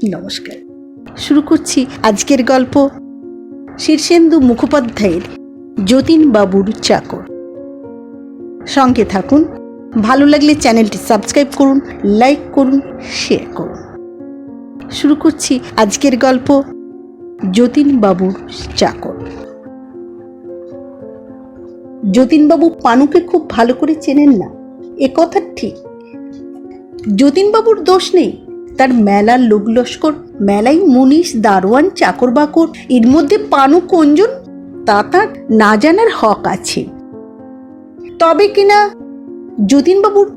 নমস্কার। শুরু করছি আজকের গল্প শীর্ষেন্দু মুখোপাধ্যায়ের যতীনবাবুর চাকর। সঙ্গে থাকুন। ভালো লাগলে চ্যানেলটি সাবস্ক্রাইব করুন, লাইক করুন, শেয়ার করুন। শুরু করছি আজকের গল্প যতীনবাবুর চাকর। যতীনবাবু পানুকে খুব ভালো করে চেনেন না, এ কথা ঠিক। যতীনবাবুর দোষ নেই, তার মেলার লোক লস্কর, মেলাই মুনিশ, দারোয়ান, চাকর বাকর, এর মধ্যে পানু কোনজন তা তার না জানার হক আছে। তবে কিনা যতীনবাবুর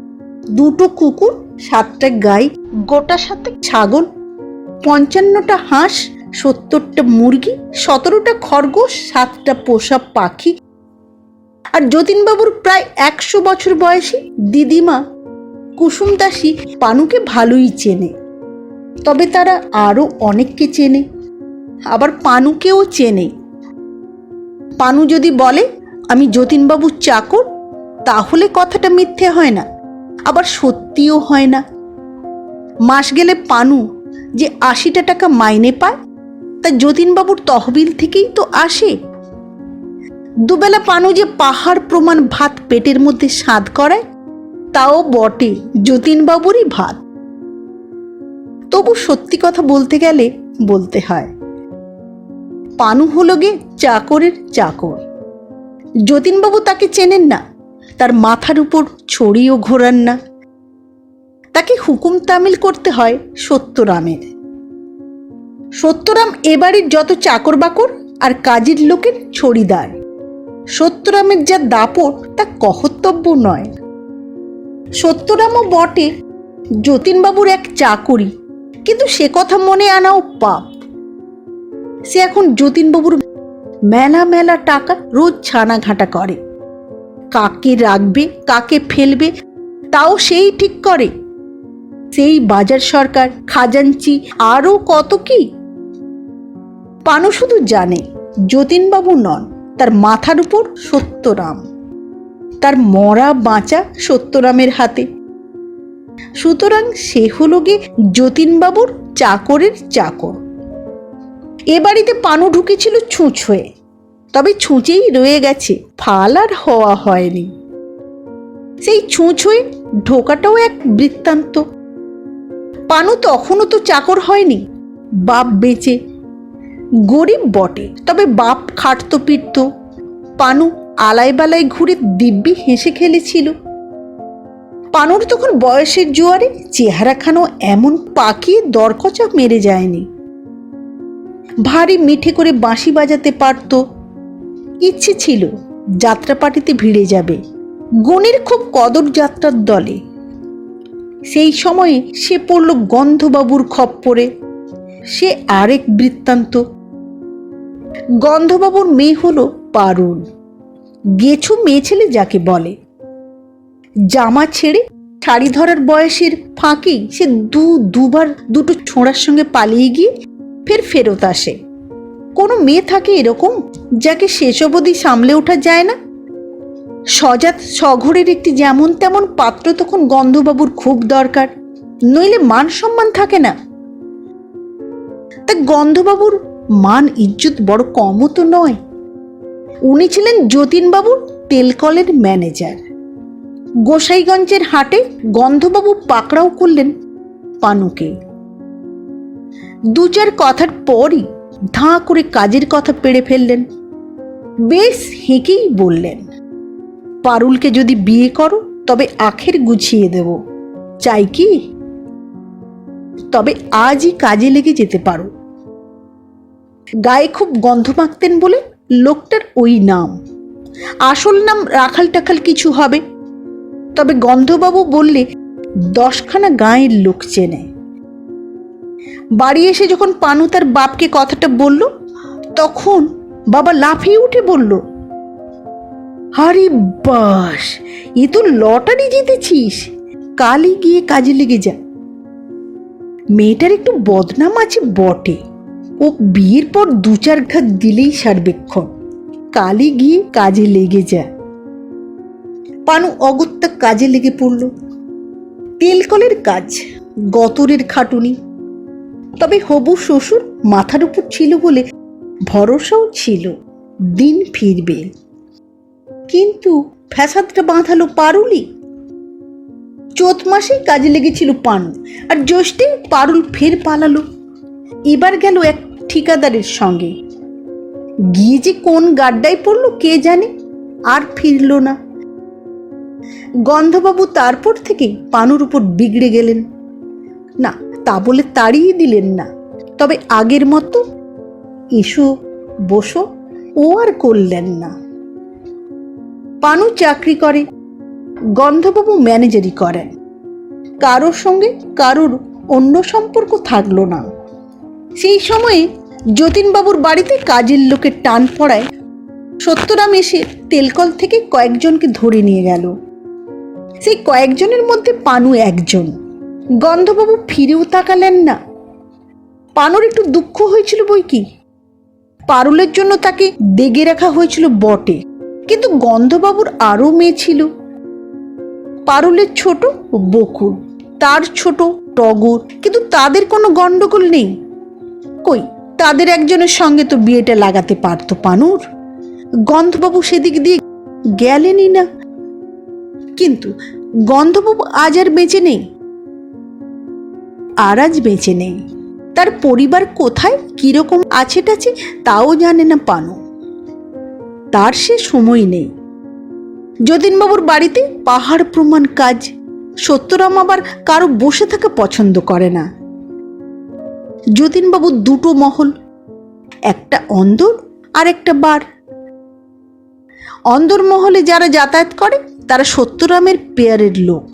2টো কুকুর, 7টা গাই, গোটা 7 ছাগল, 55টা হাঁস, 70টা মুরগি, 17টা খরগোশ, 7টা পোষা পাখি, আর যতীনবাবুর প্রায় 100 বছর বয়সী দিদিমা কুসুম দাসী পানুকে ভালোই চেনে। তবে তারা আরও অনেককে চেনে, আবার পানুকেও চেনে। পানু যদি বলে আমি যতীনবাবুর চাকর, তাহলে কথাটা মিথ্যে হয় না, আবার সত্যিও হয় না। মাস গেলে পানু যে 80টা টাকা মাইনে পায়, তা যতীনবাবুর তহবিল থেকেই তো আসে। দুবেলা পানু যে পাহাড় প্রমাণ ভাত পেটের মধ্যে স্বাদ করায়, তাও বটে যতীনবাবুরই ভাত। তবু সত্যি কথা বলতে গেলে বলতে হয়, পানু হলো গে চাকরের চাকর। যতীনবাবু তাকে চেনেন না, তার মাথার উপর ছড়িও ঘোরান না। তাকে হুকুম তামিল করতে হয় সত্যরামের। সত্যরাম এ বাড়ির যত চাকর বাকর আর কাজের লোকের ছড়িদার। সত্যরামের যা দাপট তা কহতব্য নয়। সত্যরামও বটে যতীনবাবুর এক চাকরি, কিন্তু সে কথা মনে আনাও পাপ। সে এখন যতীনবাবুর মেলা মেলা টাকা রোজ ছানাঘাটা করে। কাকে রাখবে কাকে ফেলবে তাও সেই ঠিক করে। সেই বাজার সরকার, খাজাঞ্চি, আরও কত কি। পানু শুধু জানে যতীনবাবু নন, তার মাথার উপর সত্যরাম, তার মরা বাঁচা সত্যরামের হাতে। সুতরাং সে হলো গে যতীনবাবুর চাকরের চাকর। এ বাড়িতে পানু ঢুকেছিল ছুঁচ হয়ে, তবে ছুঁচেই রয়ে গেছে, ফাল আর হওয়া হয়নি। সেই ছুঁচ হয়ে ঢোকাটাও এক বৃত্তান্ত। পানু তখনও তো চাকর হয়নি, বাপ বেঁচে। গরিব বটে, তবে বাপ খাটতো পিটতো। পানু আলাই বালাই ঘুরে দিব্যি হেসে খেলেছিল। পানুর তখন বয়সের জোয়ারে চেহারাখানো এমন পাকিয়ে দরকচা মেরে যায়নি। ভারী মিঠে করে বাঁশি বাজাতে পারত। ইচ্ছে ছিল যাত্রাপাটিতে ভিড়ে যাবে, গণের খুব কদর যাত্রার দলে। সেই সময়ে সে পড়ল গন্ধবাবুর খপ্পরে। সে আরেক বৃত্তান্ত। গন্ধবাবুর মেয়ে হলো পারুল, গেছো মেয়ে ছেলে যাকে বলে। জামা ছেড়ে শাড়ি ধরার বয়সের ফাঁকেই সে দুবার 2টো ছোঁড়ার সঙ্গে পালিয়ে গিয়ে ফেরত আসে। কোনো মেয়ে থাকে এরকম, যাকে শেষ অবধি সামলে ওঠা যায় না। সজাত সঘরের একটি যেমন তেমন পাত্র তখন গন্ধবাবুর খুব দরকার, নইলে মান সম্মান থাকে না। তা গন্ধবাবুর মান ইজ্জত বড় কমও তো নয়। উনি ছিলেন যতীনবাবুর তেলকলের ম্যানেজার। গোসাইগঞ্জের হাটে গন্ধবাবু পাকড়াও করলেন পানুকে। 2-4 কথার পরই ধাঁ করে কাজের কথা পেড়ে ফেললেন। বেশ হেঁকেই বললেন, পারুলকে যদি বিয়ে করো তবে আখের গুছিয়ে দেব, চাই কি? তবে আজই কাজে লেগে যেতে পারো। গায়ে খুব গন্ধ মাখতেন বলে লোকটার ওই নাম। আসল নাম রাখাল টাখাল কিছু হবে। তবে গন্ধবাবু বললে 10খানা গাঁয়ের লোক চেনে। বাড়ি এসে যখন পানু তার বাপকে কথাটা বলল, তখন বাবা লাফিয়ে উঠে বলল, আরে বাস, এ তো লটারি জিতেছিস, কালই গিয়ে কাজে লেগে যা। মেয়েটার একটু বদনাম আছে বটে, ও বিয়ের পর 2-4 ঘাত দিলেই সার্বেক্ষণ। কালই গিয়ে কাজে লেগে যা। পানু অগত্যা কাজে লেগে পড়ল। তেলকলের কাজ, গতরের খাটুনি। তবে হবু শ্বশুর মাথার উপর ছিল বলে ভরসাও ছিল দিন ফিরবে। কিন্তু ফ্যাসাদটা বাঁধালো পারুলই। চৈত মাসেই কাজে লেগেছিল পানু, আর জ্যৈষ্ঠে পারুল ফের পালালো। এবার গেল এক ঠিকাদারের সঙ্গে। গিয়ে যে কোন গাড্ডায় পড়লো কে জানে, আর ফিরল না। গন্ধবাবু তারপর থেকে পানুর উপর বিগড়ে গেলেন। না, তা বলে তাড়িয়ে দিলেন না, তবে আগের মতো এসো বসো ও আর করলেন না। পানু চাকরি করে, গন্ধবাবু ম্যানেজারি করেন। কারোর সঙ্গে কারোর অন্য সম্পর্ক থাকলো না। সেই সময়ে যতীনবাবুর বাড়িতে কাজের লোকের টান পড়ায় সত্যরাম এসে তেলকল থেকে কয়েকজনকে ধরে নিয়ে গেল। সেই কয়েকজনের মধ্যে পানু একজন। গন্ধবাবু ফিরেও তাকালেন না। পানুর একটু দুঃখ হয়েছিল বই কি, পারুলের জন্য তাকে দেগে রাখা হয়েছিল বটে, কিন্তু গন্ধবাবুর আরও মেয়ে ছিল। পারুলের ছোট বকুল, তার ছোট টগর, কিন্তু তাদের কোনো গন্ডগোল নেই। কই, তাদের একজনের সঙ্গে তো বিয়েটা লাগাতে পারত পানুর। গন্ধবাবু সেদিক দিয়ে গেলেনই না। কিন্তু গন্ধবাবু আজ আর বেঁচে নেই। আর আজ বেঁচে নেই। তার পরিবার কোথায় কিরকম আছে টাছে তাও জানে না পানু। তার সে সময় নেই। যতীনবাবুর বাড়িতে পাহাড় প্রমাণ কাজ। সত্যরাম আবার কারো বসে থাকা পছন্দ করে না। যতীনবাবুর দুটো মহল, একটা অন্দর আর একটা বার। অন্দর মহলে যারা যাতায়াত করে তারা সত্যরামের পেয়ারের লোক।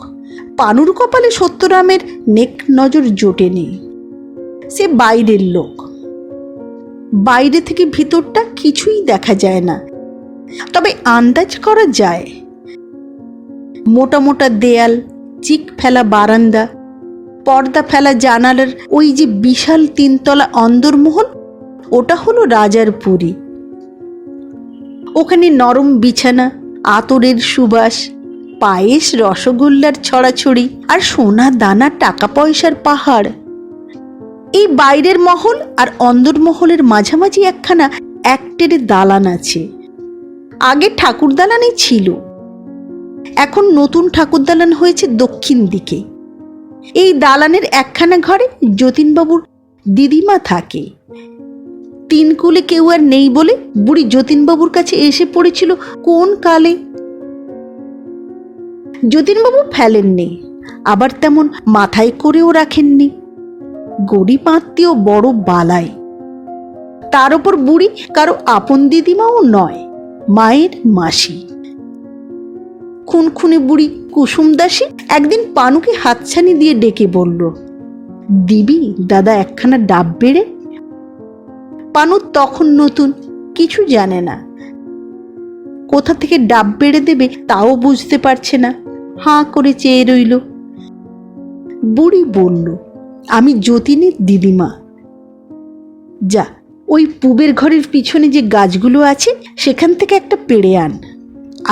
পানুর কপালে সত্যরামের নেক নজর জোটেনি। সে বাইরের লোক। বাইরে থেকে ভিতরটা কিছুই দেখা যায় না, তবে আন্দাজ করা যায়। মোটা মোটা দেয়াল, চিক ফেলা বারান্দা, পর্দা ফেলা জানালার ওই যে বিশাল তিনতলা অন্দরমহল, ওটা হলো রাজার পুরী। ওখানে নরম বিছানা, আতরের সুবাস, পায়েস রসগোল্লার ছড়াছড়ি, আর সোনা দানা টাকা পয়সার পাহাড়। এই বাইরের মহল আর অন্দরমহলের মাঝামাঝি একখানা একটেরে দালান আছে। আগে ঠাকুর দালানই ছিল, এখন নতুন ঠাকুর দালান হয়েছে দক্ষিণ দিকে। এই দালানের একখানা ঘরে যতীনবাবুর দিদিমা থাকে। তিন কুলে কেউ আর নেই বলে বুড়ি যতীনবাবুর কাছে এসে পড়েছিল কোন কালে। যতীনবাবু ফেলেননি, আবার তেমন মাথায় করেও রাখেননি। গরিব আত্মীয় বড় বালাই। তার ওপর বুড়ি কারো আপন দিদিমাও নয়, মায়ের মাসি। খুনখুনে বুড়ি কুসুম দাসী একদিন পানুকে হাতছানি দিয়ে ডেকে বলল, দিবি দাদা একখানা ডাব বেড়ে? পানু তখন নতুন, কিছু জানে না। কোথা থেকে ডাব বেড়ে দেবে তাও বুঝতে পারছে না, হাঁ করে চেয়ে রইল। বুড়ি বলল, আমি যতীনের দিদিমা। যা, ওই পুবের ঘরের পিছনে যে গাছগুলো আছে সেখান থেকে একটা পেড়ে আন,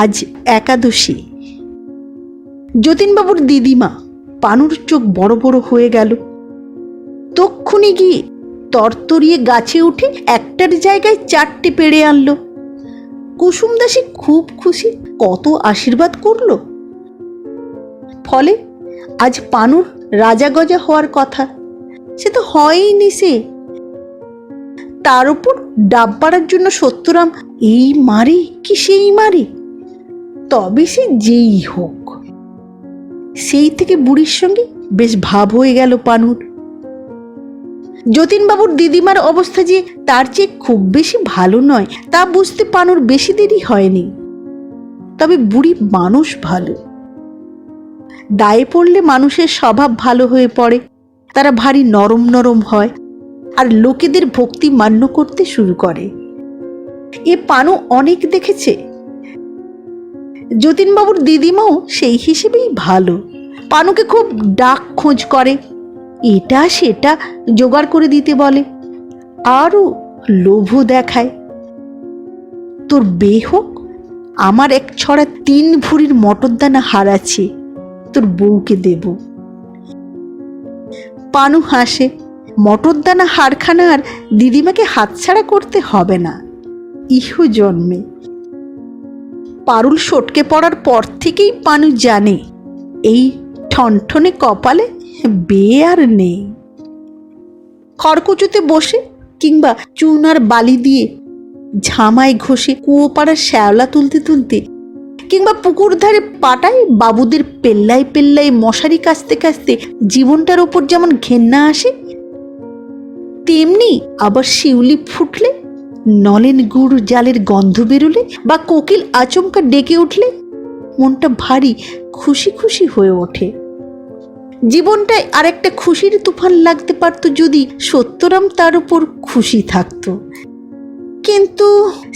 আজ একাদশী। যতীনবাবুর দিদিমা। পানুর চোখ বড় বড় হয়ে গেল। তক্ষুনি গিয়ে তরতরিয়ে গাছে উঠে একটার জায়গায় চারটে পেড়ে আনলো। কুসুম দাসী খুব খুশি, কত আশীর্বাদ করলো। ফলে আজ পানুর রাজা গজা হওয়ার কথা, সে তো হয়নি। সে তার উপর ডাব পাড়ার জন্য সত্যরাম এই মারে কি সেই মারে, তবে সে যেই হোক। সেই থেকে বুড়ির সঙ্গে বেশ ভাব হয়ে গেল পানুর। যতীনবাবুর দিদিমার অবস্থা যে তার চেয়ে খুব বেশি ভালো নয় তা বুঝতে পানুর বেশি দেরি হয়নি। তবে বুড়ি মানুষ ভালো। দায়ে পড়লে মানুষের স্বভাব ভালো হয়ে পড়ে। তারা ভারী নরম নরম হয় আর লোকেদের ভক্তি মান্য করতে শুরু করে। এ পানু অনেক দেখেছে। যতীনবাবুর দিদিমাও সেই হিসেবেই ভালো। পানুকে খুব ডাক খোঁজ করে, এটা সেটা জোগাড় করে দিতে বলে, আরও লোভ দেখায়। তোর বিয়ে হোক, আমার এক ছড়া 3 ভুঁড়ির মটর দানা হারাচ্ছে, তোর বউকে দেব। পানু হাসে, মটরদানা হাড়খানা আর দিদিমাকে হাতছাড়া করতে হবে না ইহু জন্মে। পারুল সটকে পড়ার পর থেকেই পানু জানে এই ঠনঠনে কপালে বিয়ে আর নেই। খড়কুচুতে বসে কিংবা চুন আর বালি দিয়ে ঝামায় ঘষে কুয়ো পাড়ার শ্যাওলা তুলতে তুলতে কিংবা পুকুর ধারে পাটায় বাবুদের পেল্লায় পেল্লায় মশারি কাচতে কাচতে জীবনটার ওপর যেমন ঘেন্না আসে, তেমনি আবার শিউলি ফুটলে, নলেন গুড় জালের গন্ধ বেরোলে বা কোকিল আচমকা ডেকে উঠলে মনটা ভারী খুশি খুশি হয়ে ওঠে। জীবনটায় আর একটা খুশির তুফান লাগতে পারত যদি সত্যরাম তার উপর খুশি থাকত, কিন্তু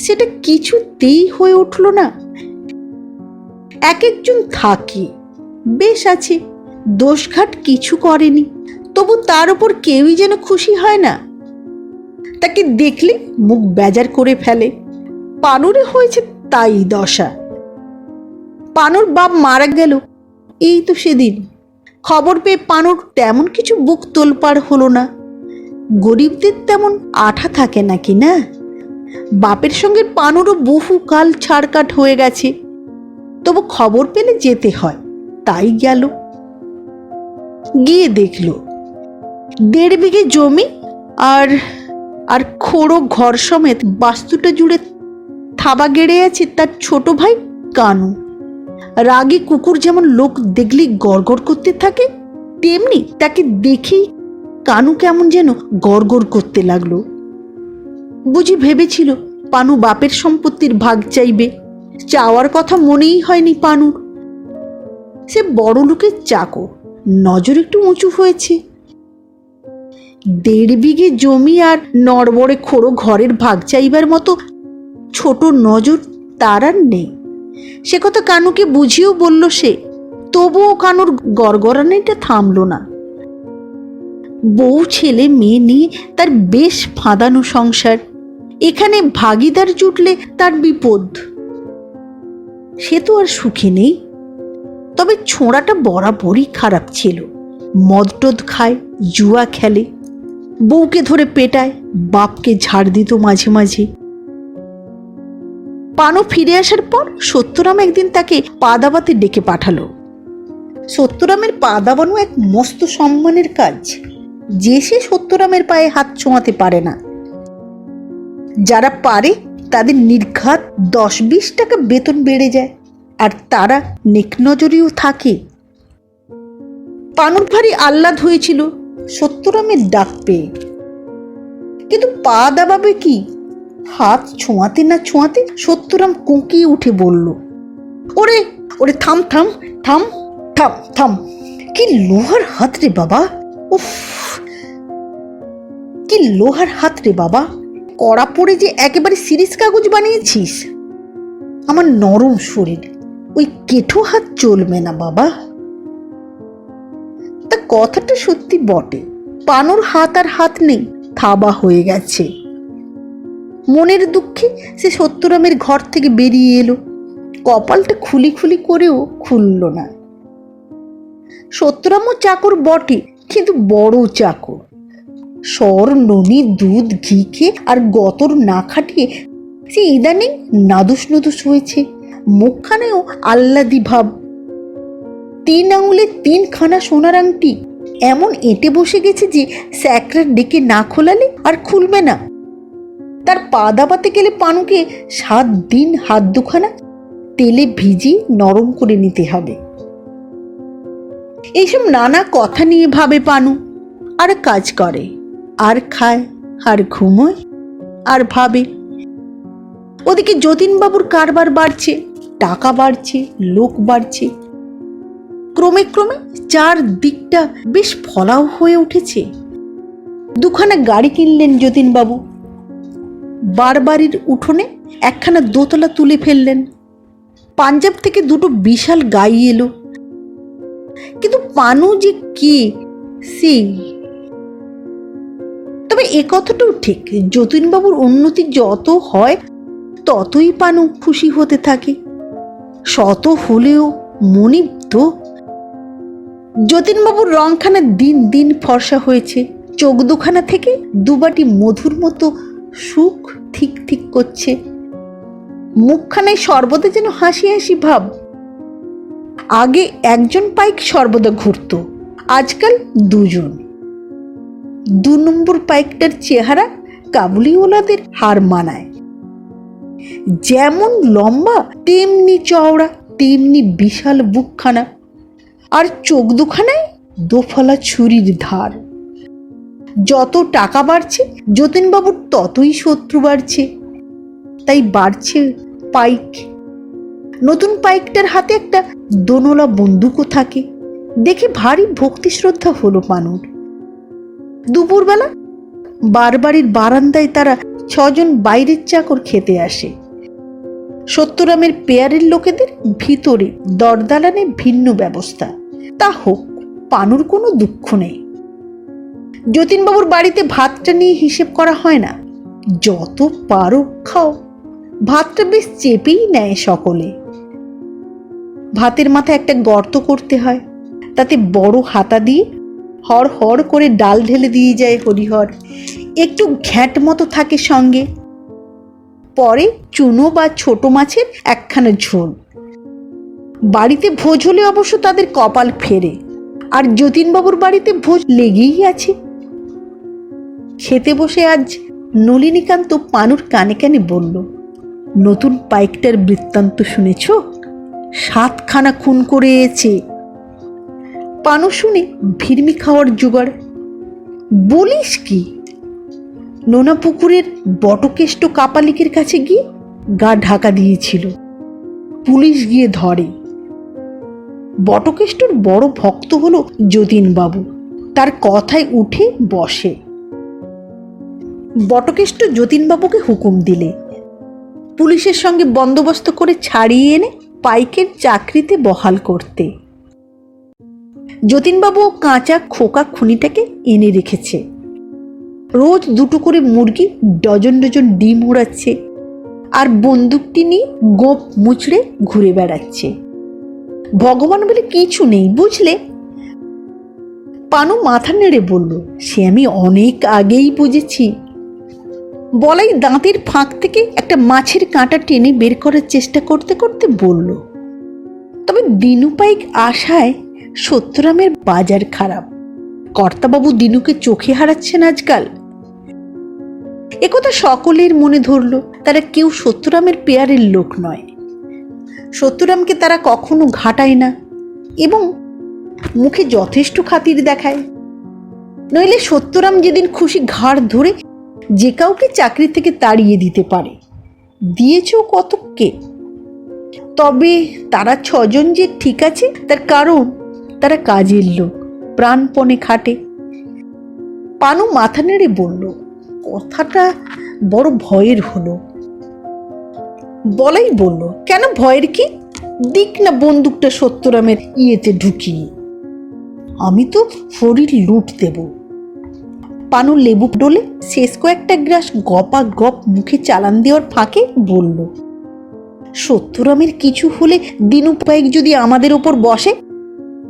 সেটা কিছুতেই হয়ে উঠল না। এক একজন থাকে, বেশ আছে, দোষঘাট কিছু করেনি, তবু তার উপর কেউই যেন খুশি হয় না। তাকে দেখলে মুখ বেজার করে ফেলে। পানুরে হয়েছে তাই দশা। পানুর বাপ মারা গেল এই তো সেদিন। খবর পেয়ে পানুর তেমন কিছু বুক তোলপাড় হলো না। গরিবদের তেমন আঠা থাকে নাকি না? বাপের সঙ্গে পানুরও বহু কাল ছাড়কাট হয়ে গেছে, তবু খবর পেলে যেতে হয়, তাই গেল। গিয়ে দেখল 1.5 বিঘে জমি আর আর খোড়ো ঘর সমেত বাস্তুটা জুড়ে থাবা গেড়ে আছে তার ছোট ভাই কানু। রাগে কুকুর যেমন লোক দেখলেই গড়গড় করতে থাকে, তেমনি তাকে দেখেই কানু কেমন যেন গড়গড় করতে লাগলো। বুঝি ভেবেছিল পানু বাপের সম্পত্তির ভাগ চাইবে। চাওয়ার কথা মনেই হয়নি পানুর। সে বড় লোকের চাকর, নজর একটু উঁচু হয়েছে। 1.5 বিঘে জমি আর নড়বড়ে খোড়ো ঘরের ভাগ চাইবার মতো ছোট নজর তার আর নেই। সে কথা কানুকে বুঝিয়েও বলল সে, তবুও কানুর গড়গড়ানিটা থামল না। বউ ছেলে মেয়ে নিয়ে তার বেশ ফাঁদানো সংসার, এখানে ভাগিদার জুটলে তার বিপদ। সে তো আর সুখে নেই। তবে ছোঁড়াটা বরাবরই খারাপ ছিল। মদ টদ খায়, জুয়া খেলে, বউকে ধরে পেটায়, বাপকে ঝাড় দিত মাঝে মাঝে। পানু ফিরে আসার পর সত্যরাম একদিন তাকে পা দাবাতে ডেকে পাঠালো। সত্যরামের পা দাবানো এক মস্ত সম্মানের কাজ, যে সে সত্যরামের পায়ে হাত ছোঁয়াতে পারে না। যারা পারে তাদের নির্ঘাত 10-20 টাকা বেতন বেড়ে যায়, আর তারা নেকনজরিও থাকে। পানুর ভারী আহ্লাদ হয়েছিল সত্যরামের ডাক পেয়ে, কিন্তু পা দাবাবে কি? হাত ছোঁয়াতে না ছোঁয়াতে সত্যরাম কুঁকিয়ে উঠে বলল, ওরে ওরে থাম থাম থাম থাম থাম। কি লোহার হাত রে বাবা! উফ, কি লোহার হাত রে বাবা! কড়া পড়ে যে একেবারে সিরিজ কাগজ বানিয়েছিস। আমার নরম শরীর, ওই কেঠো হাত চলবে না বাবা। তা কথাটা সত্যি বটে। পানুর হাত আর হাত নেই, থাবা হয়ে গেছে। মনের দুঃখে সে সত্যরামের ঘর থেকে বেরিয়ে এলো। কপালটা খুলি খুলি করেও খুলল না। সত্যরামও চাকর বটে, কিন্তু বড় চাকর। সর ননি দুধ ঘি খেয়ে আর গতর না খাটিয়ে সে ইদানিং নাদুস নুদুস হয়েছে। মুখখানেও আহ্লাদি ভাব। 3 আঙুলে 3খানা সোনার আংটি এমন এঁটে বসে গেছে যে স্যাকরার ডেকে না খোলালে আর খুলবে না। তার পা দাবাতে গেলে পানুকে 7 দিন হাত দুখানা তেলে ভিজিয়ে নরম করে নিতে হবে। এইসব নানা কথা নিয়ে ভাবে পানু, আর কাজ করে, আর খায়, আর ঘুমোয়, আর ভাবে। ওদিকে যতীনবাবুর কারবার বাড়ছে, টাকা বাড়ছে, লোক বাড়ছে। ক্রমে ক্রমে চারদিকটা বেশ ফলাও হয়ে উঠেছে। 2খানা গাড়ি কিনলেন যতীনবাবু। বারবাড়ির উঠোনে 1খানা দোতলা তুলে ফেললেন। পাঞ্জাব থেকে 2টো বিশাল গাই এলো। কিন্তু পানু যে কে সেই। তবে এ কথাটাও ঠিক, যতীনবাবুর উন্নতি যত হয় ততই পানু খুশি হতে থাকে। শত হলেও মনিব তো। যতীনবাবুর রংখানা দিন দিন ফর্সা হয়েছে, চোখ দুখানা থেকে দুবাটি মধুর মতো সুখ ঠিক ঠিক করছে। মুখখানায় সর্বদা যেন হাসি হাসি ভাব। আগে একজন পাইক সর্বদা ঘুরত, আজকাল দুজন। 2 নম্বর পাইকটার চেহারা কাবুলিওয়ালাদের হার মানায়। যেমন লম্বা তেমনি চওড়া, তেমনি বিশাল বুকখানা, আর চোখ দুখানায় দোফালা ছুরির ধার। যত টাকা বাড়ছে যতীনবাবুর ততই শত্রু বাড়ছে, তাই বাড়ছে পাইক। নতুন পাইকটার হাতে একটা দোনলা বন্দুকও থাকে, দেখে ভারী ভক্তি শ্রদ্ধা হলো পানুর। দুপুরবেলা বারবাড়ির বারান্দায় তারা 6 জন বাইরের চাকর খেতে আসে। সত্যরামের পেয়ারের লোকেদের ভিতরে দরদালানে ভিন্ন ব্যবস্থা, তা হোক, পানুর কোনো দুঃখ নেই। যতীনবাবুর বাড়িতে ভাতটা নিয়ে হিসেব করা হয় না, যত পারো খাও। ভাতটা বেশ চেপেই নেয় সকলে। ভাতের মাথায় একটা গর্ত করতে হয়, তাতে বড় হাতা দিয়ে হড় হড় করে ডাল ঢেলে দিয়ে যায় হরিহর। একটু ঘ্যাঁট মতো থাকে সঙ্গে। পরে চুনো বা ছোট মাছের একখানা ঝোল। বাড়িতে ভোজ হলে অবশ্য তাদের কপাল ফেরে, আর যতীনবাবুর বাড়িতে ভোজ লেগেই আছে। খেতে বসে আজ নলিনীকান্ত পানুর কানে কানে বলল, নতুন পাইকটার বৃত্তান্ত শুনেছ? 7খানা খুন করে এসেছে। পানু শুনে ভিড়মি খাওয়ার জোগাড়। বলিস কি? নোনা পুকুরের বটকেষ্ট কাপালিকের কাছে গিয়ে গা ঢাকা দিয়েছিল, পুলিশ গিয়ে ধরে। বটকেষ্টর বড় ভক্ত হলো যতীনবাবু, তার কথায় উঠে বসে। বটকেষ্ট যতীনবাবুকে হুকুম দিলে পুলিশের সঙ্গে বন্দোবস্ত করে ছাড়িয়ে এনে পাইকের চাকরিতে বহাল করতে। যতীনবাবু কাঁচা খোকা খুনিটাকে এনে রেখেছে। রোজ 2টো করে মুরগি, ডজন ডজন ডিম উড়াচ্ছে, আর বন্দুকটি নিয়ে গোপ মুচড়ে ঘুরে বেড়াচ্ছে। ভগবান বলে কিছু নেই, বুঝলে? পানু মাথা নেড়ে বলল, সে আমি অনেক আগেই বুঝেছি। বলাই দাঁতের ফাঁক থেকে একটা মাছের কাঁটা টেনে বের করার চেষ্টা করতে করতে বলল, তবে দিনু পাইক আশায় সত্যরামের বাজার খারাপ। কর্তাবাবু দিনুকে চোখে হারাচ্ছেন আজকাল। একথা সকলের মনে ধরল। তারা কেউ সত্যরামের পেয়ারের লোক নয়। সত্যরামকে তারা কখনো ঘাটায় না এবং মুখে যথেষ্ট খাতির দেখায়। নইলে সত্যরাম যেদিন খুশি ঘাড় ধরে যে কাউকে চাকরি থেকে তাড়িয়ে দিতে পারে। দিয়েছেও কতককে। তবে তারা 6 জন যে ঠিক আছে, তার কারণ তারা কাজের লোক, প্রাণপণে খাটে। পানু মাথা নেড়ে বলল, কথাটা বড় ভয়ের হলো। বলাই বলল, কেন ভয়ের কি? দিক না বন্দুকটা সত্যরামের ইয়েতে ঢুকিয়ে, আমি তো ফরির লুট দেব। পানু লেবু ডলে শেষ কয়েকটা গ্রাস গপা গপ মুখে চালান দেওয়ার ফাঁকে বলল, সত্যরামের কিছু হলে দিনু পাইক যদি আমাদের ওপর বসে,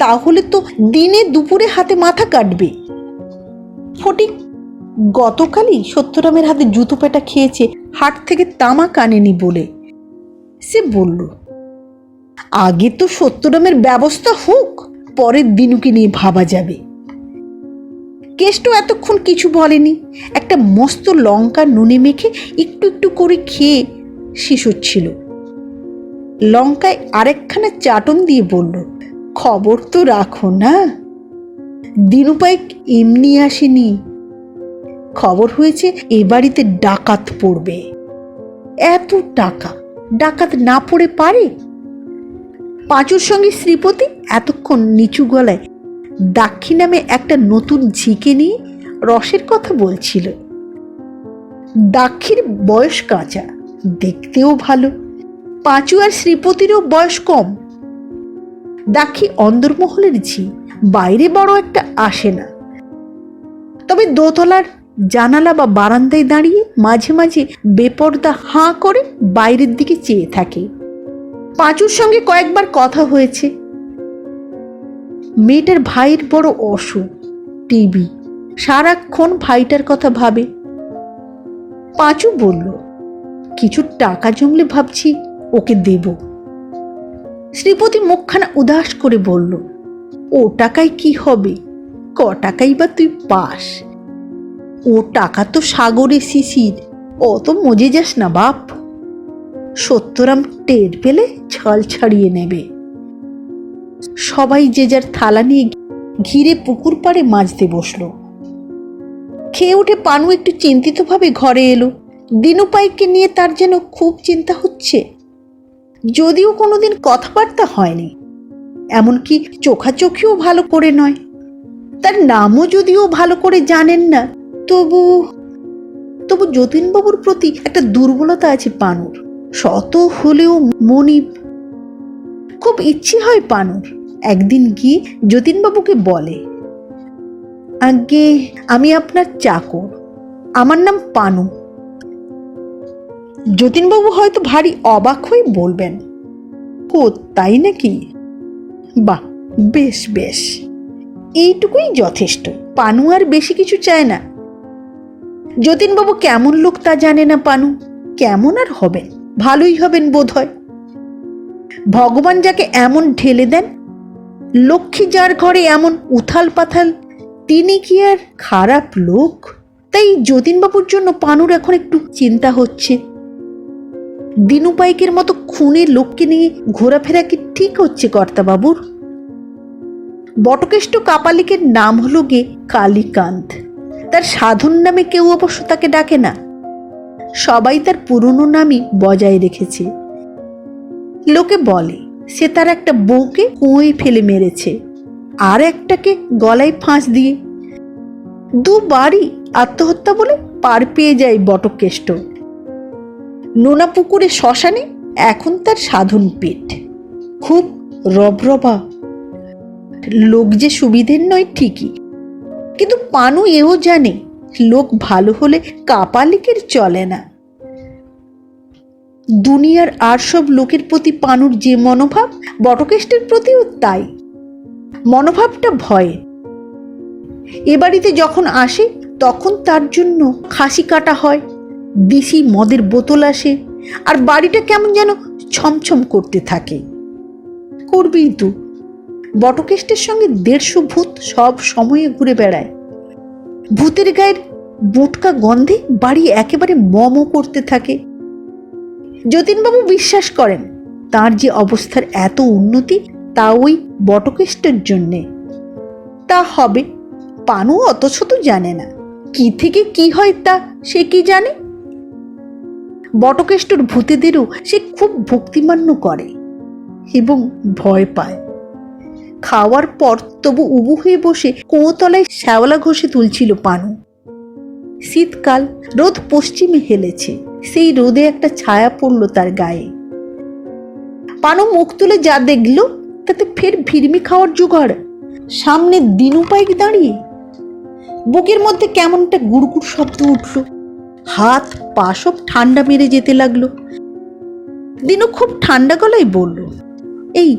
তাহলে তো দিনে দুপুরে হাতে মাথা কাটবে। ফটিক গতকালই সত্যরামের হাতে জুতো পেটা খেয়েছে, হাট থেকে তামাক আনেনি বলে। সে বলল, আগে তো সত্যরামের ব্যবস্থা হোক, পরের দিনুকে নিয়ে ভাবা যাবে। কেষ্ট এতক্ষণ কিছু বলেনি। একটা মস্ত লঙ্কা নুনে মেখে একটু একটু করে খেয়ে শিশোচ্ছিল। লঙ্কায় আরেকখানা চাটন দিয়ে বলল, খবর তো রাখো না, দিনু পাইক এমনি আসেনি। খবর হয়েছে এ বাড়িতে ডাকাত পড়বে। এত টাকা ডাকাত না পড়ে পারে? পাঁচুর সঙ্গে শ্রীপতি এতক্ষণ নিচু গলায় দাক্ষী নামে একটা নতুন ঝিকে নিয়ে রসের কথা বলছিল। দাক্ষীর বয়স কাঁচা, দেখতেও ভালো। পাঁচু আর শ্রীপতিরও বয়স কম। দাক্ষী অন্দরমহলের ঝি, বাইরে বড় একটা আসে না। তবে দোতলার জানালা বা বারান্দায় দাঁড়িয়ে মাঝে মাঝে বেপরদা হাঁ করে বাইরের দিকে চেয়ে থাকে। পাঁচুর সঙ্গে কয়েকবার কথা হয়েছে। মেয়েটার ভাইয়ের বড় অসুখ, টিবি, সারাক্ষণ ভাইটার কথা ভাবে। পাঁচু বলল, কিছু টাকা জমলে ভাবছি ওকে দেব। শ্রীপতি মুখখানা উদাস করে বলল, ও টাকায় কি হবে, ক টাকাই বা তুই পাস? ও টাকা তো সাগরে শিশির, অত মজে যাস না বাপ। সত্যরাম টের পেলে ছাল ছাড়িয়ে নেবে। সবাই যে যার থালা নিয়ে ঘিরে পুকুর পাড়ে মাজতে বসলো। খেয়ে উঠে পানু একটু চিন্তিতভাবে ঘরে এলো। দিনু পাইককে নিয়ে তার যেন খুব চিন্তা হচ্ছে। যদিও কোনোদিন কথাবার্তা হয়নি, এমনকি চোখাচোখিও ভালো করে নয়, তার নামও যদিও ভালো করে জানেন না, তবু যতীনবাবুর প্রতি একটা দুর্বলতা আছে পানুর। শত হলেও মনিব। খুব ইচ্ছে হয় পানুর একদিন গিয়ে যতীনবাবুকে বলে, আগে আমি আপনার চাকর, আমার নাম পানু। যতীনবাবু হয়তো ভারী অবাক হয়ে বলবেন, ও তাই নাকি? বাহ, বেশ বেশ, এইটুকুই যথেষ্ট। পানু আর বেশি কিছু চায় না। যতীনবাবু কেমন লোক তা জানে না পানু। কেমন আর হবেন, ভালোই হবেন বোধ হয়। ভগবান যাকে এমন ঢেলে দেন, লক্ষ্মী যার ঘরে এমন উথাল পাথাল, তিনি কি আর খারাপ লোক? তাই যতীনবাবুর জন্য পানুর এখন একটু চিন্তা হচ্ছে। দিনু পাইকের মতো খুনের লোককে নিয়ে ঘোরাফেরা কি ঠিক হচ্ছে কর্তাবাবুর? বটকেষ্ট কাপালিকের নাম হলো গে কালীকান্ত। তার সাধন নামে কেউ অবশ্য তাকে ডাকে না, সবাই তার পুরনো নামই বজায় রেখেছে। লোকে বলে সে তার একটা বউকে কুঁয়োয় ফেলে মেরেছে, আর একটাকে গলায় ফাঁস দিয়ে। দুবারই আত্মহত্যা বলে পার পেয়ে যায় বটকেষ্ট। নোনা পুকুরে শ্মশানে এখন তার সাধন পেট। খুব রবরবা লোক, যে সুবিধের নয় ঠিকই, কিন্তু পানু এও জানে লোক ভালো হলে কাপালিকের চলে না। দুনিয়ার আর সব লোকের প্রতি পানুর যে মনোভাব, বটকেষ্টের প্রতিও তাই। মনোভাবটা ভয়ে। এ বাড়িতে যখন আসে তখন তার জন্য খাসি কাটা হয়, দেশি মদের বোতল আসে, আর বাড়িটা কেমন যেন ছমছম করতে থাকে। করবেই তো, বটকেষ্টের সঙ্গে 150 ভূত সব সময়ে ঘুরে বেড়ায়। ভূতের গায়ের বোটকা গন্ধে বাড়ি একেবারে মম করতে থাকে। যতীনবাবু বিশ্বাস করেন তার যে অবস্থার এত উন্নতি, তা ওই বটকেষ্টের জন্যে। তা হবে, পানু অত শত জানে না। কি থেকে কি হয় তা সে কি জানে? বটকেষ্টর ভূতেদেরও সে খুব ভক্তিমান্য করে এবং ভয় পায়। খাওয়ার পর তবু উবু হয়ে বসে কোঁতলায় শ্যাওলা ঘষে তুলছিল পানু। শীতকাল, রোদ পশ্চিমে হেলেছে, সেই রোদে একটা ছায়া পড়ল তার গায়ে। পানু মুখ তুলে যা দেখল তাতে ফের ভিড়মি খাওয়ার জোগাড়। সামনে দিনু পাইক দাঁড়িয়ে। বুকের মধ্যে কেমনটা গুড়গুড় শব্দ উঠল, হাত পা সব ঠান্ডা মেরে যেতে লাগলো। দিনু খুব ঠান্ডা গলায় বলল, এই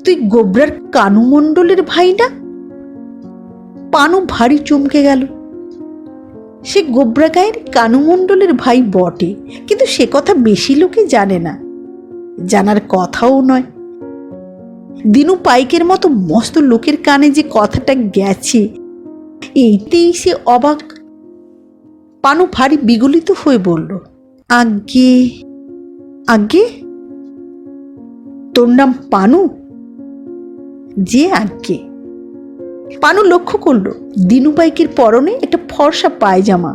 তুই গোবরার কানু মণ্ডলের ভাই না? পানু ভারী চমকে গেল। সে গোবরা গায়ের কানু মণ্ডলের ভাই বটে, কিন্তু সে কথা বেশি লোকে জানে না, জানার কথাও নয়। দিনু পাইকের মতো মস্ত লোকের কানে যে কথাটা গেছে, এইতেই সে অবাক। পানু ভারী বিগলিত হয়ে বলল, আগে আগে তোর নাম পানু? যে আগে। পানু লক্ষ্য করল দিনু পাইকের পরনে একটা ফর্সা পায়জামা,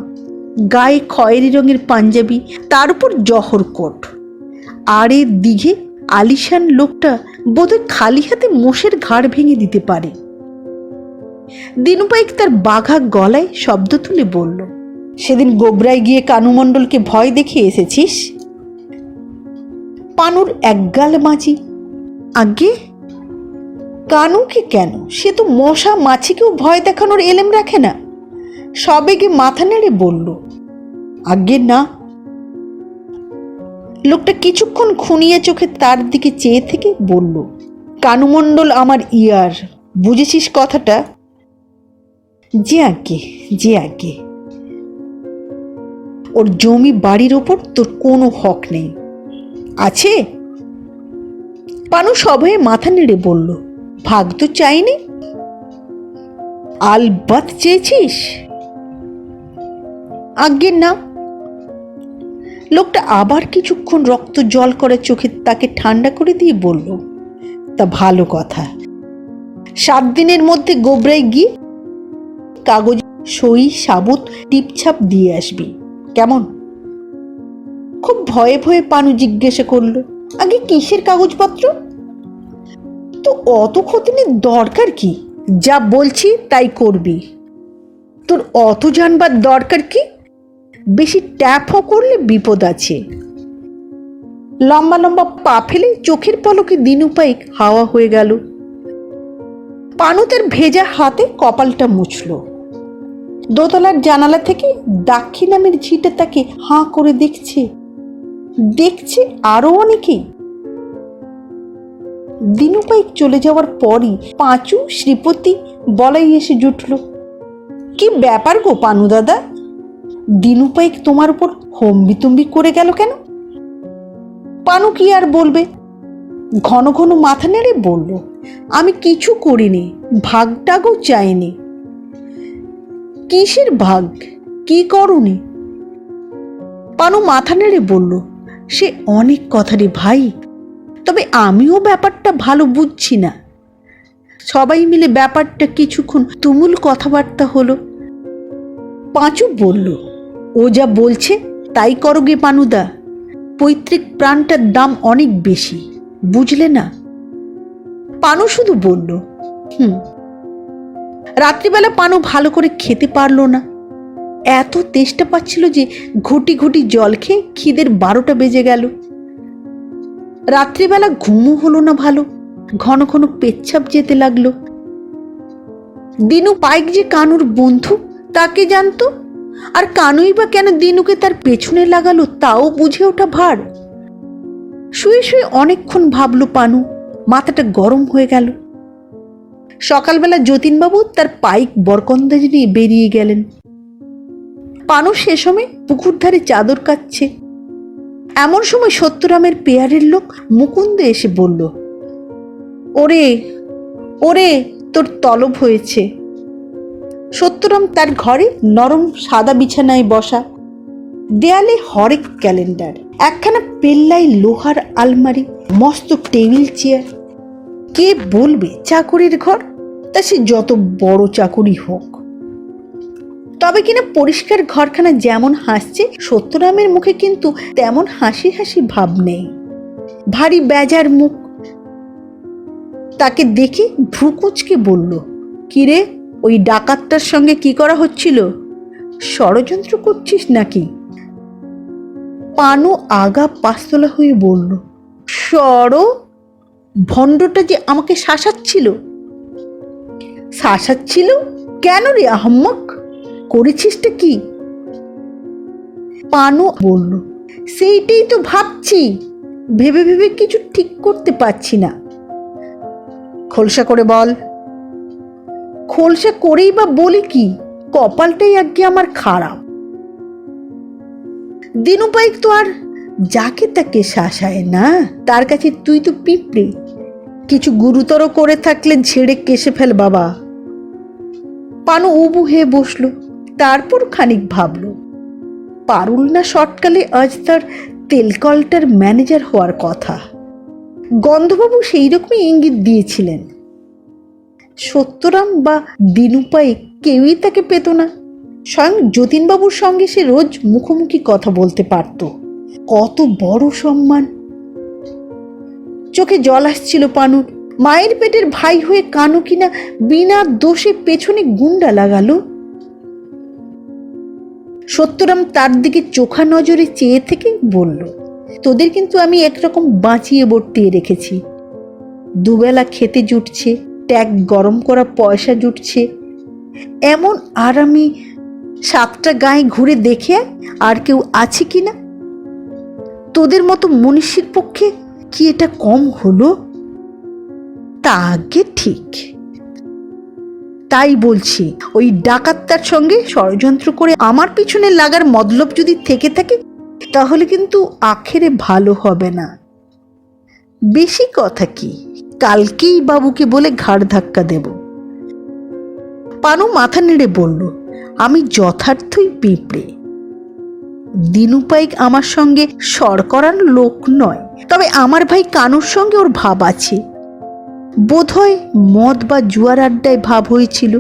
গায়ে খয়েরি রঙের পাঞ্জাবি, তার উপর জহর কোট। আর এর দিঘে আলিশান লোকটা বোধহয় খালি হাতে মোষের ঘাড় ভেঙে দিতে পারে। দিনু পাইক তার বাঘা গলায় শব্দ তুলে বলল, সেদিন গোবরায় গিয়ে কানু মণ্ডলকে ভয় দেখিয়ে এসেছিস? পানুর একগাল মাঝি। আগে কানুকে কেন? সে তো মশা মাছিকেও ভয় দেখানোর এলেম রাখে না। সবেগে মাথা নেড়ে বলল, আগে না। লোকটা কিছুক্ষণ খুনিয়ে চোখে তার দিকে চেয়ে থেকে বলল, কানু মণ্ডল আমার ইয়ার, বুঝেছিস কথাটা? যে আগে, যে আগে, ওর জমি বাড়ির ওপর তোর কোনো হক নেই। আছে? পানু সভয়ে মাথা নেড়ে বলল, ভাগ তো চাইনি। আলবাত চেয়েছিস? আজ্ঞে না। লোকটা আবার কিছুক্ষণ রক্ত জল করে চোখে তাকে ঠান্ডা করে দিয়ে বলল, তা ভালো কথা, 7 দিনের মধ্যে গোবরায় গিয়ে কাগজ সই সাবুত টিপছাপ দিয়ে আসবি, কেমন? খুব ভয়ে ভয়ে পানু জিজ্ঞাসা করলো, আগে কিসের কাগজপত্র? তো অত খতিনের দরকার কি? যা বলছি তাই করবি। তোর অত জানবার দরকার কি? বেশি ট্যাপও করলে বিপদ আছে। লম্বা লম্বা পা ফেলে চোখের পলকে দিনু পাইক হাওয়া হয়ে গেল। পানু তার ভেজা হাতে কপালটা মুছল। দোতলার জানালা থেকে দাক্ষী নামের ঝিটা তাকে হাঁ করে দেখছে, দেখছে আরো অনেকে। দিনু পাইক চলে যাওয়ার পরই পাঁচু, শ্রীপতি, বলাই এসে জুটল। কি ব্যাপার গো পানু দাদা, দিনু পাইক তোমার উপর হম্বিতম্বি করে গেল কেন? পানু কি আর বলবে, ঘন ঘন মাথা নেড়ে বলল, আমি কিছু করিনি, ভাগটাগও চাইনি। কিসের ভাগ? কি করনি? পানু মাথা নেড়ে বলল, সে অনেক কথা রে ভাই, তবে আমিও ব্যাপারটা ভালো বুঝছি না। সবাই মিলে ব্যাপারটা কিছুক্ষণ তুমুল কথাবার্তা হলো। পাঁচু বলল, ও যা বলছে তাই করো গে পানুদা, পৈতৃক প্রাণটার দাম অনেক বেশি, বুঝলে না? পানু শুধু বলল, রাত্রিবেলা পানু ভালো করে খেতে পারল না। এত তেষ্টা পাচ্ছিল যে ঘুটি ঘুটি জল খেয়ে খিদের 12টা বেজে গেল। রাত্রিবেলা ঘুমও হলো না ভালো, ঘন ঘন পেচ্ছাপ যেতে লাগলো। দিনু পাইক যে কানুর বন্ধু তাকে জানতো, আর কানুই বা কেন দিনুকে তার পেছনে লাগালো তাও বুঝে ওঠা ভার। শুয়ে শুয়ে অনেকক্ষণ ভাবলো পানু, মাথাটা গরম হয়ে গেল। সকালবেলা যতীনবাবু তার পাইক বরকন্দাজ নিয়ে বেরিয়ে গেলেন। পানু সে সময় পুকুর ধারে চাদর কাচ্ছে। এমন সময় সত্যরামের পেয়ারের লোক মুকুন্দ এসে বলল, ওরে ওরে, তোর তলব হয়েছে। সত্যরাম তার ঘরে নরম সাদা বিছানায় বসা, দেয়ালে হরেক ক্যালেন্ডার, একখানা পেল্লাই লোহার আলমারি, মস্ত টেবিল চেয়ার। কে বলবে চাকরির ঘর, তা সে যত বড় চাকুরি হোক। তবে কিনা পরিষ্কার ঘরখানা যেমন হাসছে, সত্যরামের মুখে কিন্তু তেমন হাসি হাসি ভাব নেই, ভারী বেজার মুখ। তাকে দেখে ভ্রুকুচকে বলল, কিরে, ওই ডাকাতটার সঙ্গে কি করা হচ্ছিল? ষড়যন্ত্র করছিস নাকি? পানু আগা পাঁচতলা হয়ে বলল, ভণ্ডটা যে আমাকে শাসাচ্ছিল। শাসাচ্ছিল কেন রে আহম্মক, করেছিসটা কি? পানু বলল, সেইটাই তো ভাবছি, ভেবে ভেবে কিছু ঠিক করতে পারছি না। খোলসা করে বল। খোলসা করেই বা বলি কি, কপালটাই আগে আমার খারাপ। দিনু পাইক তো আর যাকে তাকে শাসায় না, তার কাছে তুই তো পিঁপড়ে। কিছু গুরুতর করে থাকলে ঝেড়ে কেসে ফেল বাবা। পানু উবু হয়ে বসলো, তারপর খানিক ভাবলো, পারুল না শর্টকালে আজ তার তেলকলটার ম্যানেজার হওয়ার কথা। গন্ধবাবু সেই রকমই ইঙ্গিত দিয়েছিলেন। সত্যরাম বা দিনু পাইক কেউই তাকে পেত না। স্বয়ং যতীনবাবুর সঙ্গে সে রোজ মুখোমুখি কথা বলতে পারত। কত বড় সম্মান! চোখে জল আসছিল পানুর। মায়ের পেটের ভাই হয়ে কানু কিনা বিনা দোষে পেছনে গুন্ডা লাগালো। সত্যরাম তার দিকে চোখা নজরে চেয়ে থেকে বলল, তোদের কিন্তু আমি একরকম বাঁচিয়ে বর্তিয়ে রেখেছি। দুবেলা খেতে জুটছে, ট্যাগ গরম করা পয়সা জুটছে। এমন আর আমি 7টা গায়ে ঘুরে দেখে আর কেউ আছে কিনা? তোদের মতো মনীষীর পক্ষে কি এটা কম হলো? তা আগে ঠিক। তাই বলছি, ওই ডাকাতটার সঙ্গে ষড়যন্ত্র করে আমার পিছনে লাগার মতলব যদি থেকে থাকে, তাহলে কিন্তু আখেরে ভালো হবে না। বেশি কথা কি, কালকেই বাবুকে বলে ঘাড় ধাক্কা দেব। পানু মাথা নেড়ে বলল, আমি যথার্থই পিঁপড়ে। দিনু পাইক আমার সঙ্গে সর করার লোক নয়, তবে আমার ভাই কানুর সঙ্গে ওর ভাব আছে। বোধহয় মদ বা জুয়ার আড্ডায় ভাব হয়েছিল,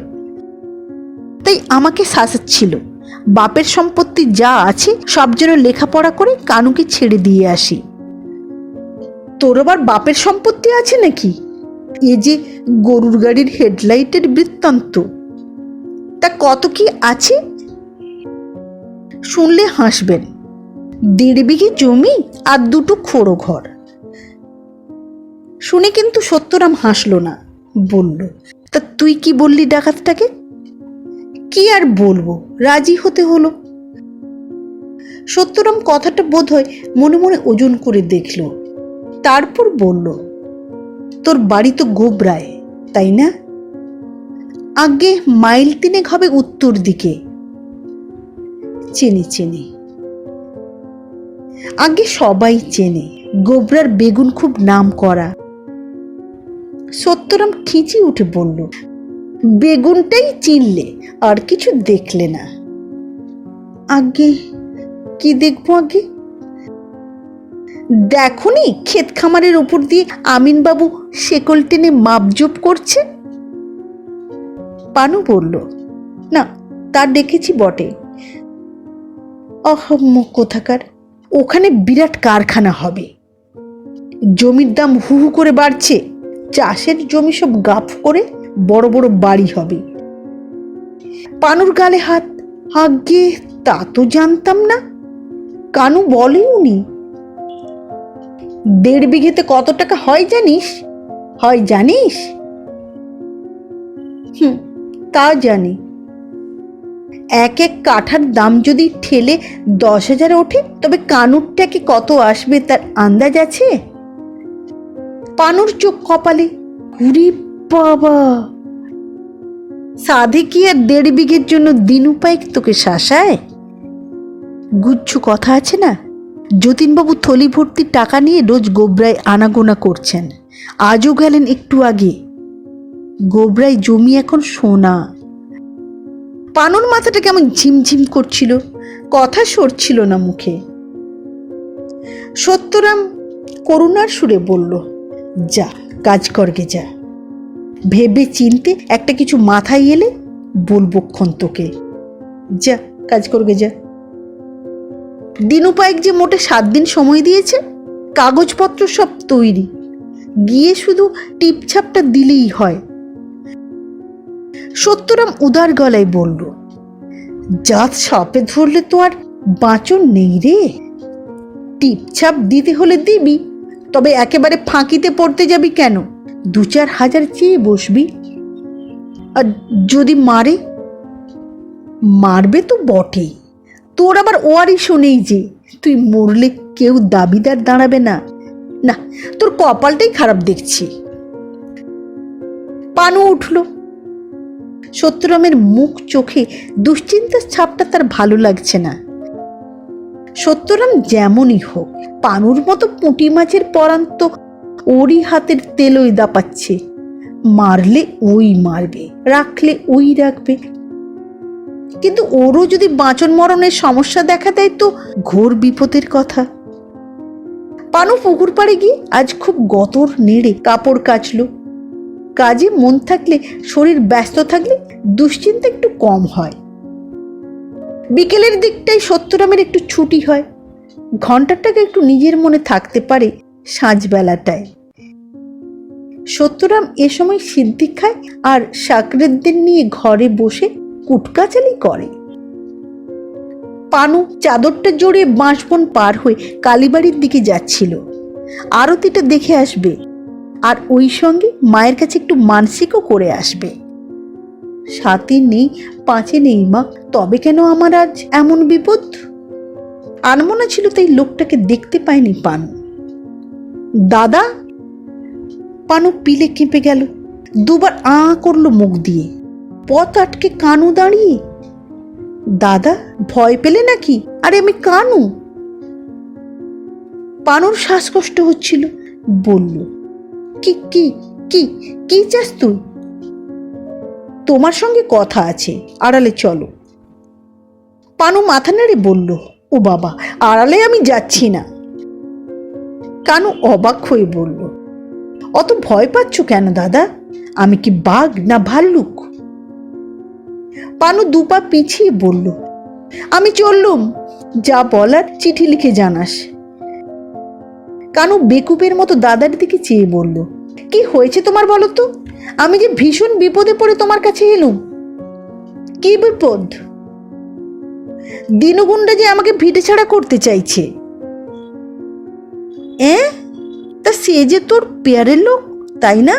তাই আমাকে শাসাচ্ছিল বাপের সম্পত্তি যা আছে সব যেন লেখাপড়া করে কানুকে ছেড়ে দিয়ে আসি। তোর আবার বাপের সম্পত্তি আছে নাকি? এ যে গরুর গাড়ির হেডলাইটের বৃত্তান্ত। তা কত কি আছে? শুনলে হাসবেন। 1.5 বিঘে জমি আর 2টো খোড়ো ঘর। শুনে কিন্তু সত্যরাম হাসলো না, বলল, তা তুই কি বললি ডাকাতটাকে? কি আর বলবো, রাজি হতে হলো। সত্যরাম কথাটা বোধহয় মনে মনে ওজন করে দেখল, তারপর বলল, তোর বাড়ি তো গোবরায়, তাই না? আগে মাইল 3 হবে উত্তর দিকে। চেনে চেনে, আগে সবাই চেনে, গোবরার বেগুন খুব নাম করা। সত্যরাম খিঁচি উঠে বলল, বেগুনটাই চিনলে, আর কিছু দেখলে না? আগে কি দেখবো? আগে দেখনি ক্ষেত খামারের ওপর দিয়ে আমিনবাবু শেকল টেনে মাপজোপ করছে? পানু বলল, না, তা দেখেছি বটে। অহম্মক কোথাকার, ওখানে বিরাট কারখানা হবে। জমির দাম হু হু করে বাড়ছে, চাষের জমি সব গাফ করে বড় বড় বাড়ি হবে। পানুর গালে হাত। আগে তা তো জানতাম না, কানু বলে উনি। 1.5 বিঘেতে কত টাকা হয় জানিস? হয় জানিস? তা জানি। এক কাঠার দাম যদি ঠেলে 10,000 ওঠে, তবে কানুরটাকে কত আসবে তার আন্দাজ আছে? পানুর চোখ কপালে। উরে বাবা, সাধে কি আর 1.5 বিঘের জন্য দিনু পাইক তোকে শাসায়? গুচ্ছ কথা আছে না, যতীনবাবু থলি ভর্তি টাকা নিয়ে রোজ গোবরায় আনাগোনা করছেন। আজও গেলেন একটু আগে। গোবরায় জমি এখন সোনা। পানুর মাথাটা কেমন ঝিমঝিম করছিল, কথা সরছিল না মুখে। সত্যরাম করুণার সুরে বলল, যা কাজ করগে যা, ভেবে চিনতে একটা কিছু মাথায় এলে বলবক্ষণ তোকে। যা কাজ করগে যা। দিনু পাইক যে মোটে 7 দিন সময় দিয়েছে, কাগজপত্র সব তৈরি, গিয়ে শুধু টিপছাপটা দিলেই হয়। সত্যরাম উদার গলায় বলল, জাত সাপে ধরলে তো আর বাঁচন নেই রে। টিপছাপ দিতে হলে দিবি, তবে একেবারে ফাঁকিতে পড়তে যাবি কেন? 2-4 হাজার চেয়ে বসবি। আর যদি মারে? মারবে তো বটেই, তোর আবার ওয়ারিশও নেই যে, তুই মরলে কেউ দাবিদার দাঁড়াবে না। না, তোর কপালটাই খারাপ দেখছি। পানু উঠল। সত্যরামের মুখ চোখে দুশ্চিন্তার ছাপটা তার ভালো লাগছে না। সত্যরাম যেমনই হোক, পানুর মতো পুঁটি মাছের পরান তো ওরই হাতের তেলই দাপাচ্ছে। মারলে ওই মারবে, রাখলে ওই রাখবে। কিন্তু ওরও যদি বাঁচন মরণের সমস্যা দেখা দেয় তো ঘোর বিপদের কথা। পানু পুকুর পাড়ে গিয়ে আজ খুব গতর নেড়ে কাপড় কাচল। কাজে মন থাকলে, শরীর ব্যস্ত থাকলে দুশ্চিন্তা একটু কম হয়। বিকেলের দিকটাই সত্যরামের একটু ছুটি হয়, ঘন্টাটাকে একটু নিজের মনে থাকতে পারে সাঁঝবেলাটায়। সত্যরাম এ সময় সিদ্ধি খায় আর সাকরেদদের নিয়ে ঘরে বসে কুটকাচালি করে। পানু চাদরটা জড়িয়ে বাঁশবন পার হয়ে কালীবাড়ির দিকে যাচ্ছিল। আরতিটা দেখে আসবে, আর ওই সঙ্গে মায়ের কাছে একটু মানসিকও করে আসবে। 7-এ নেই, 5-এ নেই মা, তবে কেন আমার আজ এমন বিপদ? আনমনা ছিল তাই লোকটাকে দেখতে পায়নি পানু। দাদা! পানু পিলে কেঁপে গেল, দুবার আঁ করলো মুখ দিয়ে। পথ আটকে কানু দাঁড়িয়ে। দাদা ভয় পেলে নাকি? আরে আমি কানু। পানুর শ্বাসকষ্ট হচ্ছিল, বলল, কি কি কি কি চাস তুই? তোমার সঙ্গে কথা আছে, আড়ালে চলো। পানু মাথা নেড়ে বলল, ও বাবা, আড়ালে আমি যাচ্ছি না। কানু অবাক হয়ে বলল, অত ভয় পাচ্ছ কেন দাদা? আমি কি বাঘ না ভাল্লুক? পানু দুপা পিছিয়ে বলল, আমি চললুম, যা বলার চিঠি লিখে জানাস। কানু বেকুবের মতো দাদার দিকে চেয়ে বলল, কি হয়েছে তোমার বলো তো? আমি যে ভীষণ বিপদে পড়ে তোমার কাছে এলুম। কি বিপদ? দিনুগুন্ডা যে আমাকে ভিটে ছাড়া করতে চাইছে। তা সে যে তোর পেয়ারের লোক, তাই না?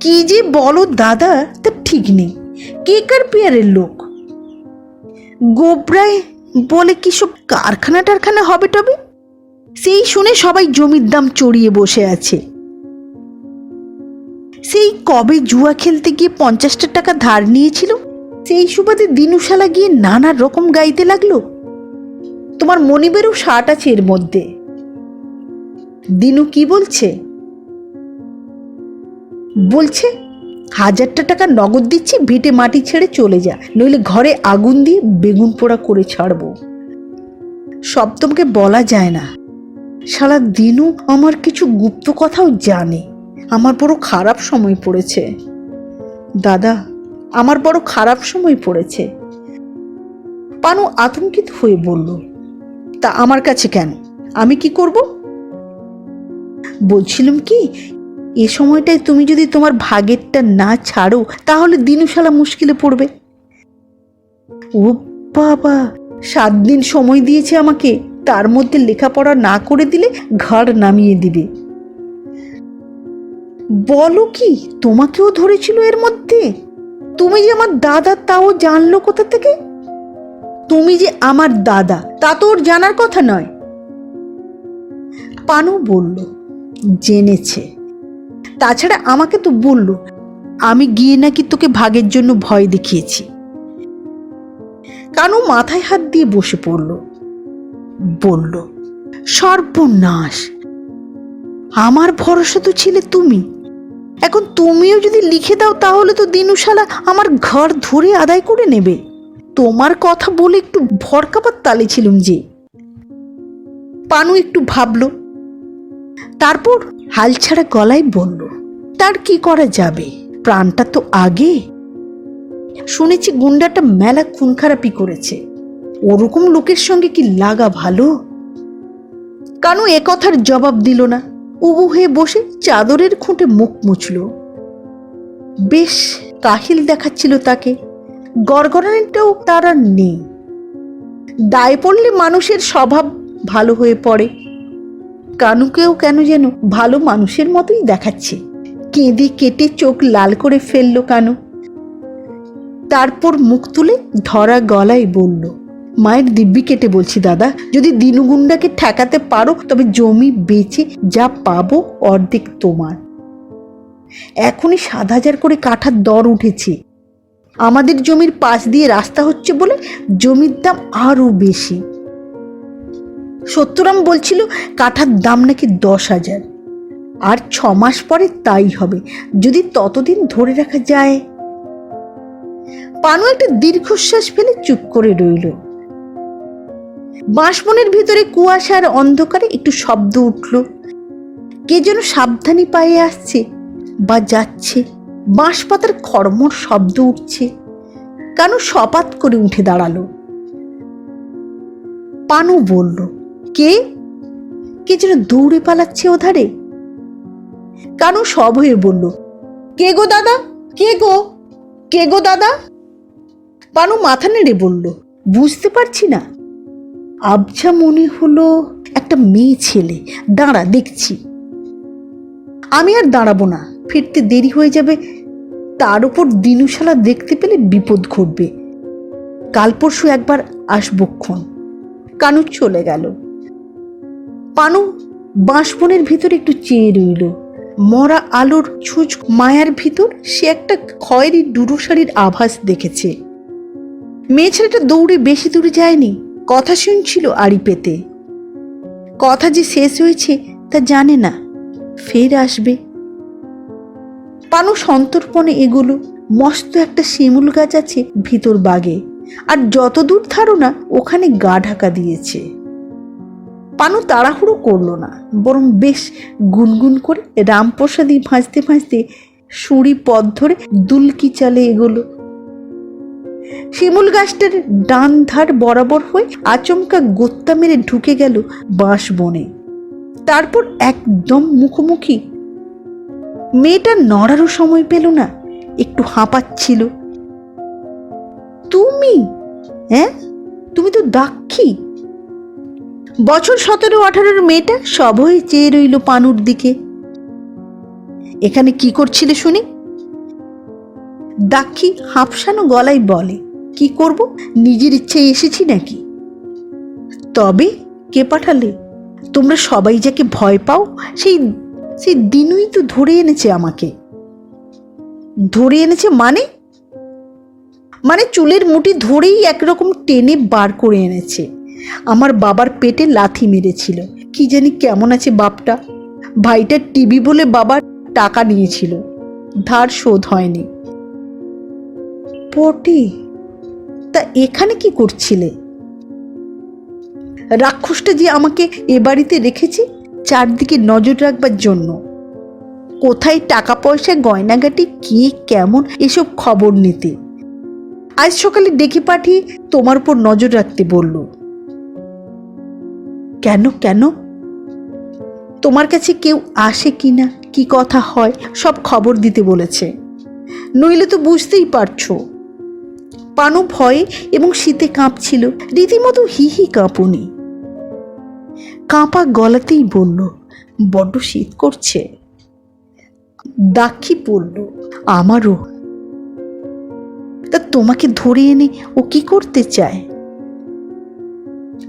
কি যে বলো দাদা, তা ঠিক নেই। কে কার পেয়ারের লোক? গোবরায় বলে কি সব কারখানা টারখানা হবে টবে? সেই শুনে সবাই জমির দাম চড়িয়ে বসে আছে। সেই কবে জুয়া খেলতে গিয়ে 50টা টাকা ধার নিয়েছিল, সেই সুবাদে দিনুশালা গিয়ে নানা রকম গাইতে লাগলো। তোমার মনিবেরও শার্ট আছে এর মধ্যে। দিনু কি বলছে? বলছে 1000টা টাকা নগদ দিচ্ছি, ভিটে মাটি ছেড়ে চলে যা, নইলে ঘরে আগুন দিয়ে বেগুন পোড়া করে ছাড়বো। সব তোমাকে বলা যায় না। শালা দিনু আমার কিছু গুপ্ত কথাও জানে। আমার বড় খারাপ সময় পড়েছে দাদা, আমার বড় খারাপ সময় পড়েছে। পানু আতঙ্কিত হয়ে বলল, তা আমার কাছে কেন? আমি কি করব? বলছিলাম কি, এ সময়টায় তুমি যদি তোমার ভাগেরটা না ছাড়ো, তাহলে দিনুশালা মুশকিলে পড়বে। ও বাবা, 7 দিন সময় দিয়েছে আমাকে, তার মধ্যে লেখাপড়া না করে দিলে ঘাড় নামিয়ে দিবে। বলো কি, তোমাকেও ধরেছিল এর মধ্যে? তুমি যে আমার দাদা, তাও জানলো কোথা থেকে? তুমি যে আমার দাদা, তা তো ওর জানার কথা নয়। পানু বলল, জেনেছে। তাছাড়া আমাকে তো বলল আমি গিয়ে নাকি তোকে ভাগের জন্য ভয় দেখিয়েছি। কানু মাথায় হাত দিয়ে বসে পড়ল, বলল, সর্বনাশ, আমার ভরসা তো ছিলে তুমি। এখন তুমিও যদি লিখে দাও, তাহলে তো দিনুশালা আমার ঘর ধরে আদায় করে নেবে। তোমার কথা বলে একটু ভরকাবার তালে ছিলুম যে। পানু একটু ভাবল, তারপর হালছাড়া গলায় বলল, তার কি করা যাবে, প্রাণটা তো আগে। শুনেছি গুন্ডাটা মেলা খুন খারাপি করেছে, ওরকম লোকের সঙ্গে কি লাগা ভালো? কানু এ কথার জবাব দিল না, উবু হয়ে বসে চাদরের খুঁটে মুখ মুছল। বেশ কাহিল দেখাচ্ছিল তাকে। গড়গড়ানিটাও তার আর নেই। দায় পড়লে মানুষের স্বভাব ভালো হয়ে পড়ে। কানুকেও কেন যেন ভালো মানুষের মতোই দেখাচ্ছে। কেঁদে কেটে চোখ লাল করে ফেলল কানু। তারপর মুখ তুলে ধরা গলায় বলল, মায়ের দিব্যি কেটে বলছি দাদা, যদি দিনুগুন্ডাকে ঠেকাতে পারো, তবে জমি বেচে যা পাবো অর্ধেক তোমার। এখনই 7,000 করে কাঠার দর উঠেছে। আমাদের জমির পাশ দিয়ে রাস্তা হচ্ছে বলে জমির দাম আরো বেশি। সত্যরাম বলছিল কাঠার দাম নাকি 10,000। আর 6 মাস পরে তাই হবে, যদি ততদিন ধরে রাখা যায়। পানু একটা দীর্ঘশ্বাস ফেলে চুপ করে রইল। বাঁশবনের ভিতরে কুয়াশার অন্ধকারে একটু শব্দ উঠল। কে যেন সাবধানী পায়ে আসছে বা যাচ্ছে। বাঁশপাতার খড়মড় শব্দ উঠছে। কানু সপাত করে উঠে দাঁড়ালো। পানু বলল, কে? কে যেন দৌড়ে পালাচ্ছে ওধারে। কানু সভয়ে বলল, কে গো দাদা, কে গো, কে গো দাদা? পানু মাথা নেড়ে বলল, বুঝতে পারছি না। আবছা মনে হলো একটা মেয়ে ছেলে। দাঁড়া, দেখছি। আমি আর দাঁড়াবো না, ফিরতে দেরি হয়ে যাবে। তার উপর দিনুশালা দেখতে পেলে বিপদ ঘটবে। কাল পরশু একবার আসবক্ষণ। কানু চলে গেল। পানু বাঁশবনের ভিতরে একটু চেয়ে রইল। মরা আলোর ছুঁচ মায়ার ভিতর সে একটা খয়েরি ডুরো শাড়ির আভাস দেখেছে। মেয়ে ছেলেটা দৌড়ে বেশি দূরে যায়নি, কথা শুনছিল আড়ি পেতে। কথা যে শেষ হয়েছে তা জানে না, ফের আসবে। পানু সন্তর্পণে এগুলো। মস্ত একটা শিমুল গাছ আছে ভিতর বাগে, আর যতদূর ধারণা ওখানে গা ঢাকা দিয়েছে। পানু তাড়াহুড়ো করলো না, বরং বেশ গুনগুন করে রামপ্রসাদী ভাঁজতে ভাঁজতে সুড়ি পথ ধরে দুলকি চালে এগোলো। শিমুল গাছটার ডান ধার বরাবর হয়ে আচমকা গোত্তা মেরে ঢুকে গেল বাঁশ বনে। তারপর একদম মুখোমুখি। মেয়েটা নড়ারও সময় পেল না, একটু হাঁপাচ্ছিল। তুমি? হ্যাঁ, তুমি তো দাক্ষী। বছর 17-18 মেয়েটা সভয়ে চেয়ে রইল পানুর দিকে। এখানে কি করছিলে শুনি? দাক্ষী হাঁপসানো গলায় বলে, কি করব, নিজের ইচ্ছায় এসেছি নাকি? তবে কে পাঠালে? তোমরা সবাই যাকে ভয় পাও সেই সেই দিনুই তো ধরে এনেছে আমাকে। ধরে এনেছে মানে? চুলের মুঠি ধরেই একরকম টেনে বার করে এনেছে। আমার বাবার পেটে লাথি মেরেছিল। কি জানি কেমন আছে বাপটা। ভাইটার টিবি বলে বাবার টাকা নিয়েছিল, ধার শোধ হয়নি। পটি, তা এখানে কি করছিলে? রাক্ষসটা যে আমাকে এ বাড়িতে রেখেছে চারদিকে নজর রাখবার জন্য। কোথায় টাকা পয়সা গয়নাগাটি কে কেমন এসব খবর নিতে। আজ সকালে ডেকে পাঠিয়ে তোমার উপর নজর রাখতে বলল। কেন কেন? তোমার কাছে কেউ আসে কিনা, কি কথা হয় সব খবর দিতে বলেছে। নইলে তো বুঝতেই পারছো। পানু ভয়ে এবং শীতে কাঁপছিল, রীতিমতো হিহি কাঁপুনি। কাঁপা গলাতেই বলল, বড্ড শীত করছে। দাক্ষী বলল, আমারও। তা তোমাকে ধরে এনে ও কি করতে চায়?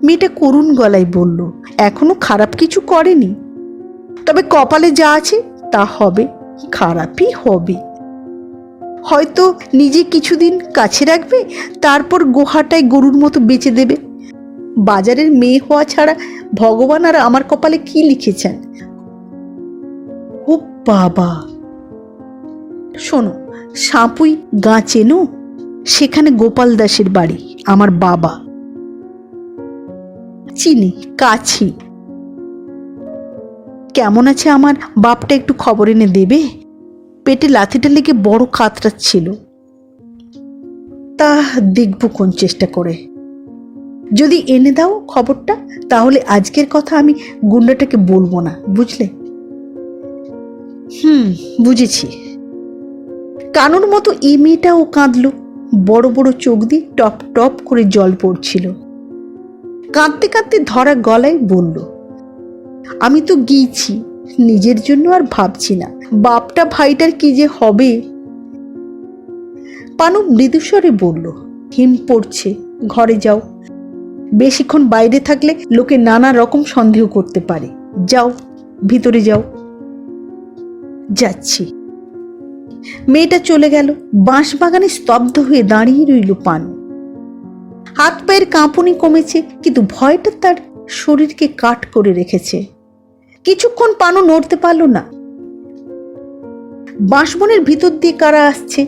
মেয়েটা করুণ গলায় বলল, এখনো খারাপ কিছু করেনি, তবে কপালে যা আছে তা হবে, খারাপই হবে। হয়তো নিজে কিছুদিন কাছে রাখবে, তারপর গোহাটায় গরুর মতো বেচে দেবে। বাজারের মেয়ে হওয়া ছাড়া ভগবান আর আমার কপালে কি লিখেছেন। ও বাবা! শোনো, সাঁপুই গাঁ চেনো? সেখানে গোপাল দাসের বাড়ি আমার বাবা। চিনি, কাছি। কেমন আছে আমার বাপটা একটু খবর এনে দেবে? পেটে লাথিটা লেগে বড় কাতরাচ্ছিল। তা দেখবো কোন চেষ্টা করে। যদি এনে দাও খবরটা, তাহলে আজকের কথা আমি গুন্ডাটাকে বলবো না, বুঝলে? বুঝেছি। কানুর মতো এই মেয়েটাও কাঁদলো। বড় বড় চোখ দিয়ে টপ টপ করে জল পড়ছিল। কাঁদতে কাঁদতে ধরা গলায় বলল, আমি তো গিয়েছি, নিজের জন্য আর ভাবছি না, বাপটা ভাইটার কি যে হবে। পানু মৃদুস্বরে বলল, হিম পড়ছে, ঘরে যাও। বেশিক্ষণ বাইরে থাকলে লোকে নানা রকম সন্দেহ করতে পারে। যাও, ভিতরে যাও। যাচ্ছি। মেয়েটা চলে গেল। বাঁশবাগানে স্তব্ধ হয়ে দাঁড়িয়ে রইল পানু। হাত পায়ের কাঁপুনি কমেছে, কিন্তু ভয়টা তার শরীরকে কাট করে রেখেছে। কিছুক্ষণ পানু নড়তে পারল না। বাঁশবনের ভিতর দিয়ে কারা আসছে,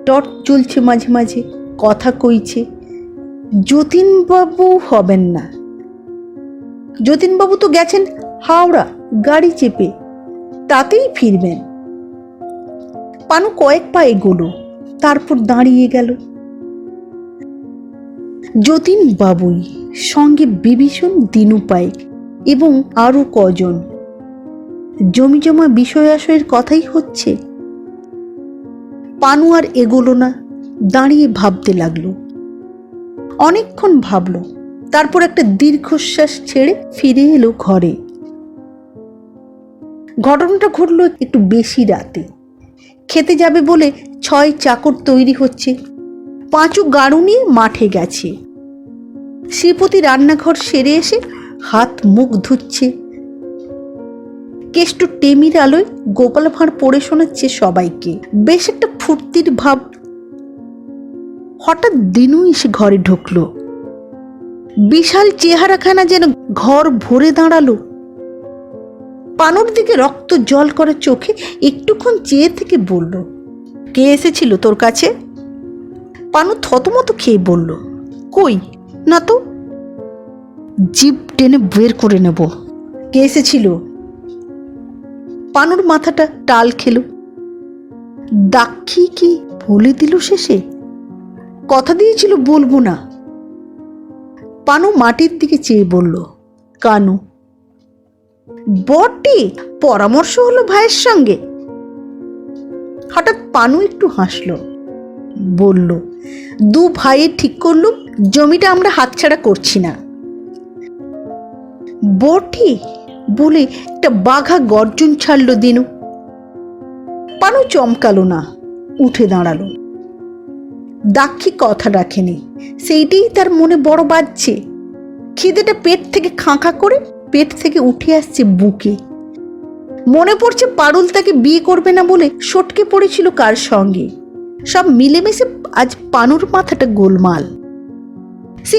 টর্চ জ্বলছে মাঝে মাঝে, কথা কইছে। যতীনবাবু হবেন না। যতীনবাবু তো গেছেন হাওড়া গাড়ি চেপে, তাতেই ফিরবেন। পানু কয়েক পা এগোলো, তারপর দাঁড়িয়ে গেল। যতীন বাবুই, সঙ্গে বিভীষণ, দিনু পাইক এবং আরো কজন। জমিজমা বিষয় আশয়ের কথাই হচ্ছে। পানু আর এগোলো না, দাঁড়িয়ে ভাবতে লাগলো। অনেকক্ষণ ভাবলো, তারপর একটা দীর্ঘশ্বাস ছেড়ে ফিরে এলো ঘরে। ঘটনাটা ঘটলো একটু বেশি রাতে। খেতে যাবে বলে 6 চাকর তৈরি হচ্ছে। 5 গাড়ু নিয়ে মাঠে গেছে। শ্রীপতি রান্নাঘর সেরে এসে হাত মুখ ধুচ্ছে। কেষ্ট টেমির আলোয় গোপাল ভাঁড় পড়ে শোনাচ্ছে সবাইকে, বেশ একটা ফুর্তির ভাব। হঠাৎ দিনু এসে ঘরে ঢুকলো। বিশাল চেহারাখানা যেন ঘর ভরে দাঁড়ালো। পানুর দিকে রক্ত জল করা চোখে একটুক্ষণ চেয়ে থেকে বলল, কে এসেছিল তোর কাছে? পানু থতমত খেয়ে বলল, কই না তো। জিভ টেনে বের করে নেব। কে এসেছিল? পানুর মাথাটা টাল খেল। দাক্ষী কি বলে দিল শেষে? কথা দিয়েছিল বলবো না। পানু মাটির দিকে চেয়ে বলল, কানু। বটে, পরামর্শ হলো ভাইয়ের সঙ্গে। হঠাৎ পানু একটু হাসলো, বলল, দু ভাইয়ে ঠিক করলুম জমিটা আমরা হাতছাড়া করছি না। বটে বলে একটা বাঘা গর্জন ছাড়ল দিনু। পানু চমকালো না, উঠে দাঁড়ালো। দাক্ষী কথা রাখেনি, সেইটাই তার মনে বড় বাজছে। খিদেটা পেট থেকে খাঁখা করে পেট থেকে উঠে আসছে বুকে। মনে পড়ছে পারুল তাকে বিয়ে করবে না বলে সটকে পড়েছিল কার সঙ্গে। সব মিলেমিশে আজ পানুর মাথাটা গোলমাল। সে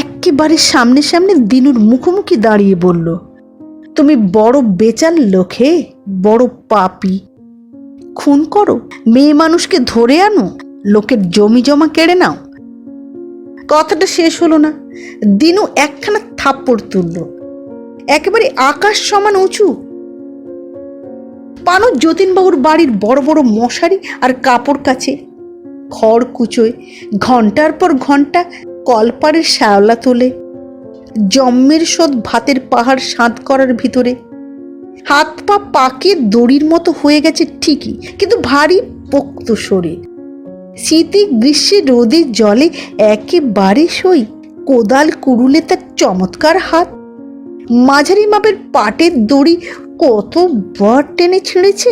একেবারে সামনে সামনে দিনুর মুখোমুখি দাঁড়িয়ে বলল, তুমি বড় বেচাল লোক হে, বড় পাপী। খুন করো, মেয়ে মানুষকে ধরে আনো, লোকের জমি জমা কেড়ে নাও। কথাটা শেষ হলো না, দিনু একখানা থাপ্পড় তুলল, একেবারে আকাশ সমান উঁচু। পানু যতীনবাবুর বাড়ির বড় বড় মশারি আর কাপড় কাছে, খড় কুচোয়, ঘন্টার পর ঘন্টা কলপাড়ের শ্যাওলা তোলে, জম্মের শোধ ভাতের পাহাড় সাঁত করার ভিতরে। হাত পা পাকে দড়ির মতো হয়ে গেছে ঠিকই, কিন্তু ভারী পোক্ত শরীর। শীতে গ্রীষ্মে রোদে জলে একেবারে সই। কোদাল কুড়ুলে তার চমৎকার হাত। মাঝারি মাপের পাটের দড়ি কতবার টেনে ছিঁড়েছে।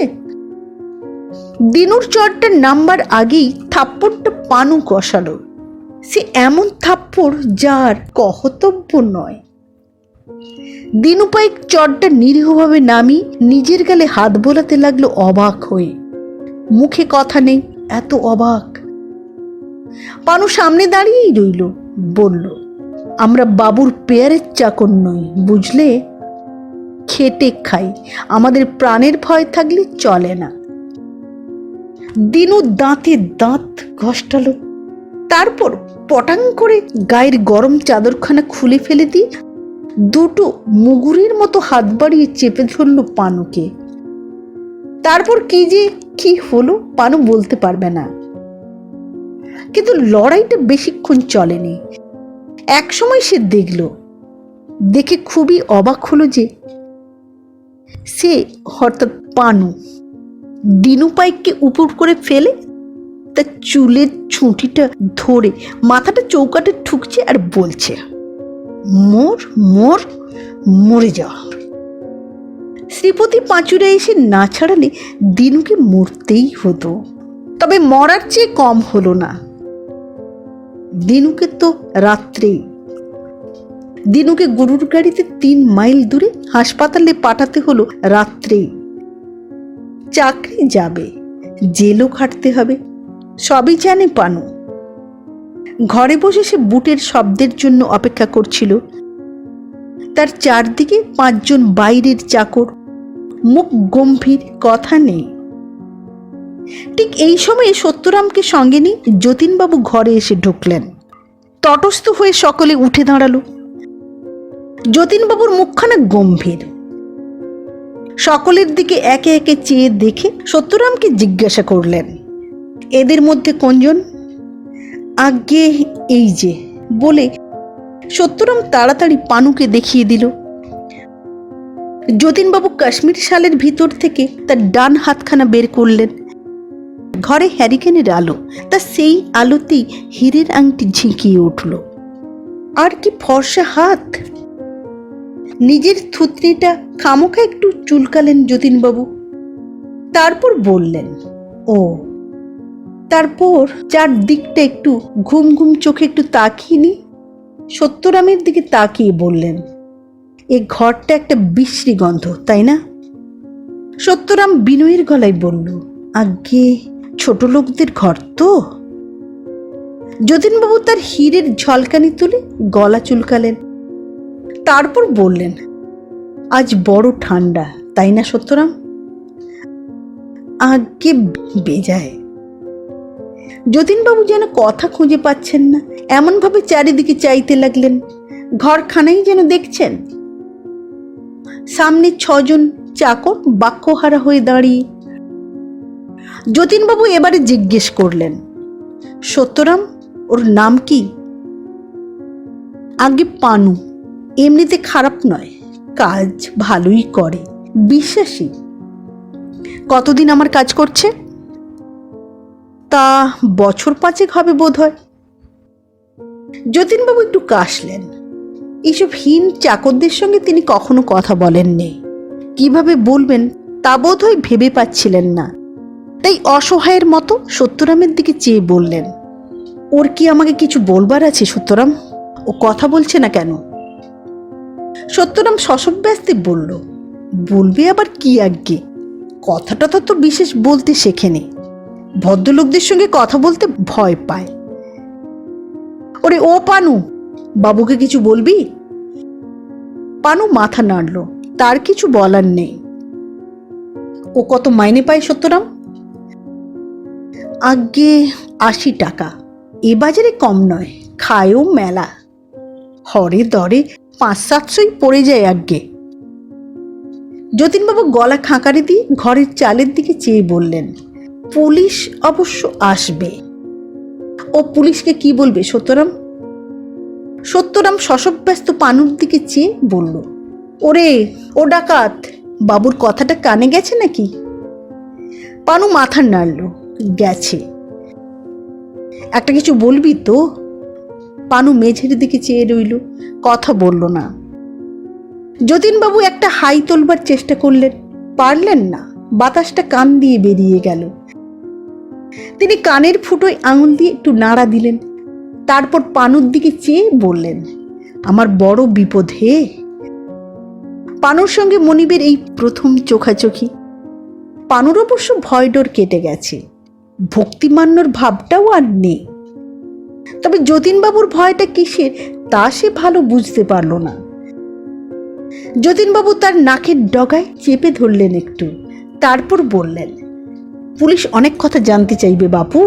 দিনুর চটটা নামবার আগেই থাপ্পড়টা পানু কষালো। সে এমন থাপ্পড় যার কহতব্য নয়। দিনু পাইক চটটা নিরীহভাবে নামি নিজের গালে হাত বোলাতে লাগলো অবাক হয়ে। মুখে কথা নেই, এত অবাক। পানু সামনে দাঁড়িয়েই রইল, বলল, আমরা বাবুর পেয়ারের চাকর নই, বুঝলে? খেটে খাই, আমাদের প্রাণের ভয় থাকলে চলে না। দিনু দাঁতে দাঁত ঘষ্টালো। তারপর পটাং করে গায়ের গরম চাদরখানা খুলে ফেলে দিয়ে দুটো মুগুরের মতো হাত বাড়িয়ে চেপে ধরল পানুকে। তারপর কি যে কি হলো পানু বলতে পারবে না, কিন্তু লড়াইটা বেশিক্ষণ চলেনি। একসময় সে দেখে খুবই অবাক হলো যে সে অর্থাৎ পানু দিনু পাইককে উপর করে ফেলে তার চুলের ছুঁটিটা ধরে মাথাটা চৌকাটে ঠুকছে আর বলছে, মোর মোর মরে যাওয়া। শ্রীপতি পাঁচুরা এসে না ছাড়ালে দিনুকে মরতেই হতো। তবে মরার চেয়ে কম হলো না। দিনুকে তো রাত্রেই, দিনুকে গরুর গাড়িতে 3 মাইল দূরে হাসপাতালে পাঠাতে হলো রাত্রেই। চাকরি যাবে, জেলও খাটতে হবে, সবই জানে পানু। ঘরে বসে সে বুটের শব্দের জন্য অপেক্ষা করছিল। তার চারদিকে 5 জন বাইরের চাকর, মুখ গম্ভীর, কথা নেই। ঠিক এই সময়ে সত্যরামকে সঙ্গে নিয়ে যতীনবাবু ঘরে এসে ঢুকলেন। তটস্থ হয়ে সকলে উঠে দাঁড়ালো। যতীনবাবুর মুখখানা গম্ভীর। সকলের দিকে একে একে চেয়ে দেখে সত্যরামকে জিজ্ঞাসা করলেন, এদের মধ্যে কোনজন? আজ্ঞে এই যে, বলে সত্যরাম তাড়াতাড়ি পানুকে দেখিয়ে দিল। যতীনবাবু কাশ্মীর শালের ভিতর থেকে তার ডান হাতখানা বের করলেন। ঘরে হ্যারিকেনের আলো, তা সেই আলোতেই হীরের আংটি ঝিঁকিয়ে উঠল। আর কি ফর্সা হাত! নিজের থুতনিটা খামোখা একটু চুলকালেন যতীনবাবু। তারপর বললেন, ও। তারপর চারদিকটা একটু ঘুম ঘুম চোখে একটু তাকিয়ে নি সত্যরামের দিকে তাকিয়ে বললেন, এ ঘরটা একটা বিশ্রী গন্ধ, তাই না? সত্যরাম বিনয়ের গলায় বলল, আজ্ঞে ছোট লোকদের ঘর তো। যতীনবাবু তার হীরের ঝলকানি তুলে গলা চুলকালেন, তারপর বললেন, আজ বড় ঠান্ডা তাই না সত্যরাম? আজ্ঞে বেজায়। যতীনবাবু যেন কথা খুঁজে পাচ্ছেন না, এমনভাবে চারিদিকে চাইতে লাগলেন, ঘরখানাই যেন দেখছেন। সামনে 6 জন চাকর বাক্যহারা হয়ে দাঁড়িয়ে। যতীনবাবু এবারে জিজ্ঞেস করলেন, সত্যরাম, ওর নাম কি? আগে পানু, এমনিতে খারাপ নয়, কাজ ভালোই করে, বিশ্বাসী। কতদিন আমার কাজ করছে? তা বছর 5 হবে বোধ হয়। যতীনবাবু একটু কাশলেন। এইসব হীন চাকরদের সঙ্গে তিনি কখনো কথা বলেননি, কিভাবে বলবেন তা বোধ হয় ভেবে পাচ্ছিলেন না। তাই অসহায়ের মতো সত্যরামের দিকে চেয়ে বললেন, ওর কি আমাকে কিছু বলবার আছে সত্যরাম? ও কথা বলছে না কেন? সত্যরাম শশব্যস্তে বলল, বলবে আবার কি আজ্ঞে, কথাটা তো বিশেষ বলতে শেখেনি, ভদ্রলোকদের সঙ্গে কথা বলতে ভয় পায়। ওরে ও পানু, বাবুকে কিছু বলবি? পানু মাথা নাড়ল, তার কিছু বলার নেই। ও কত মাইনে পায় সত্যরাম? আজ্ঞে 80 টাকা, এ বাজারে কম নয়, খায়ও মেলা, হরে দরে 500-700 পড়ে যায় আজ্ঞে। যতীনবাবু গলা খাঁকারি দিয়ে ঘরের চালের দিকে চেয়ে বললেন, পুলিশ অবশ্য আসবে। ও পুলিশকে কি বলবে সত্যরাম? সত্যরাম শশব্যস্ত পানুর দিকে চেয়ে বলল, ওরে ও ডাকাত, বাবুর কথাটা কানে গেছে নাকি? পানু মাথা নাড়ল, গেছে। একটা কিছু বলবি তো? পানু মেঝের দিকে চেয়ে রইল, কথা বলল না। যতীনবাবু একটা হাই তোলবার চেষ্টা করলেন, পারলেন না, বাতাসটা কান দিয়ে বেরিয়ে গেল। তিনি কানের ফুটোয় আঙুল দিয়ে একটু নাড়া দিলেন, তারপর পানুর দিকে চেয়ে বললেন, আমার বড় বিপদ হে। পানুর সঙ্গে মনিবের এই প্রথম চোখাচোখি। পানুর অবশ্য ভয় ডর কেটে গেছে, ভক্তিমান্যর ভাবটাও আর নেই। তবে যতীনবাবুর ভয়টা কিসের তা সে ভালো বুঝতে পারল না। যতীনবাবু তার নাকের ডগায় চেপে ধরলেন একটু, তারপর বললেন, পুলিশ অনেক কথা জানতে চাইবে বাপু।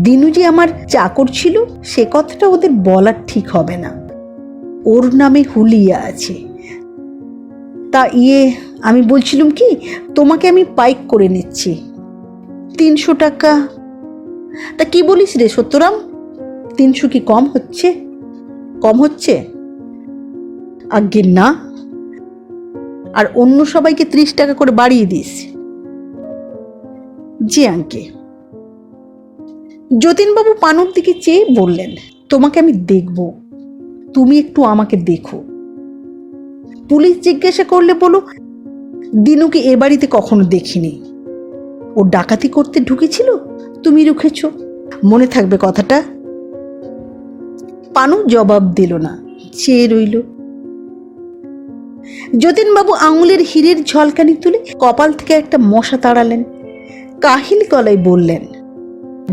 দিনু যে আমার চাকর ছিল সে কথাটা ওদের বলার ঠিক হবে না, ওর নামে হুলিয়া আছে। তা আমি বলছিলাম কি, তোমাকে আমি পাইক করে নিচ্ছি 300 টাকা। তা কি বলিস রে সত্যরাম, 300 কি কম হচ্ছে? কম হচ্ছে? আজ্ঞে না, আর অন্য সবাইকে 30 টাকা করে বাড়িয়ে দিস। জি আঙ্কে। যতীনবাবু পানুর দিকে চেয়ে বললেন, তোমাকে আমি দেখব, তুমি একটু আমাকে দেখো। পুলিশ জিজ্ঞাসা করলে বলো, দিনুকে এ বাড়িতে কখনো দেখিনি, ও ডাকাতি করতে ঢুকেছিল, তুমি রুখেছ, মনে থাকবে কথাটা। পানু জবাব দিল না, চেয়ে রইল। যতীনবাবু আঙুলের হীরের ঝলকানি তুলে কপাল থেকে একটা মশা তাড়ালেন, কাহিল গলায় বললেন,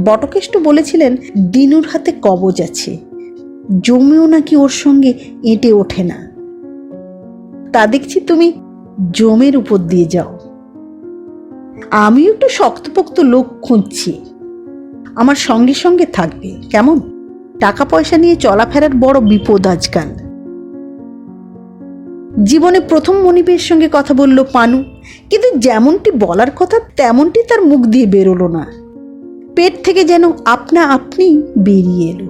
বটকেষ্ট বলেছিলেন দিনুর হাতে কবজ আছে, জমেও নাকি ওর সঙ্গে এঁটে ওঠে না। তা দেখছি তুমি জমের উপর দিয়ে যাও। আমিও একটু শক্তপোক্ত লোক খুঁজছি, আমার সঙ্গে সঙ্গে থাকবে কেমন? টাকা পয়সা নিয়ে চলাফেরার বড় বিপদ আজকাল। জীবনে প্রথম মনিবের সঙ্গে কথা বলল পানু, কিন্তু যেমনটি বলার কথা তেমনটি তার মুখ দিয়ে বেরোলো না, পেট থেকে যেন আপনা আপনি বেরিয়ে এলো।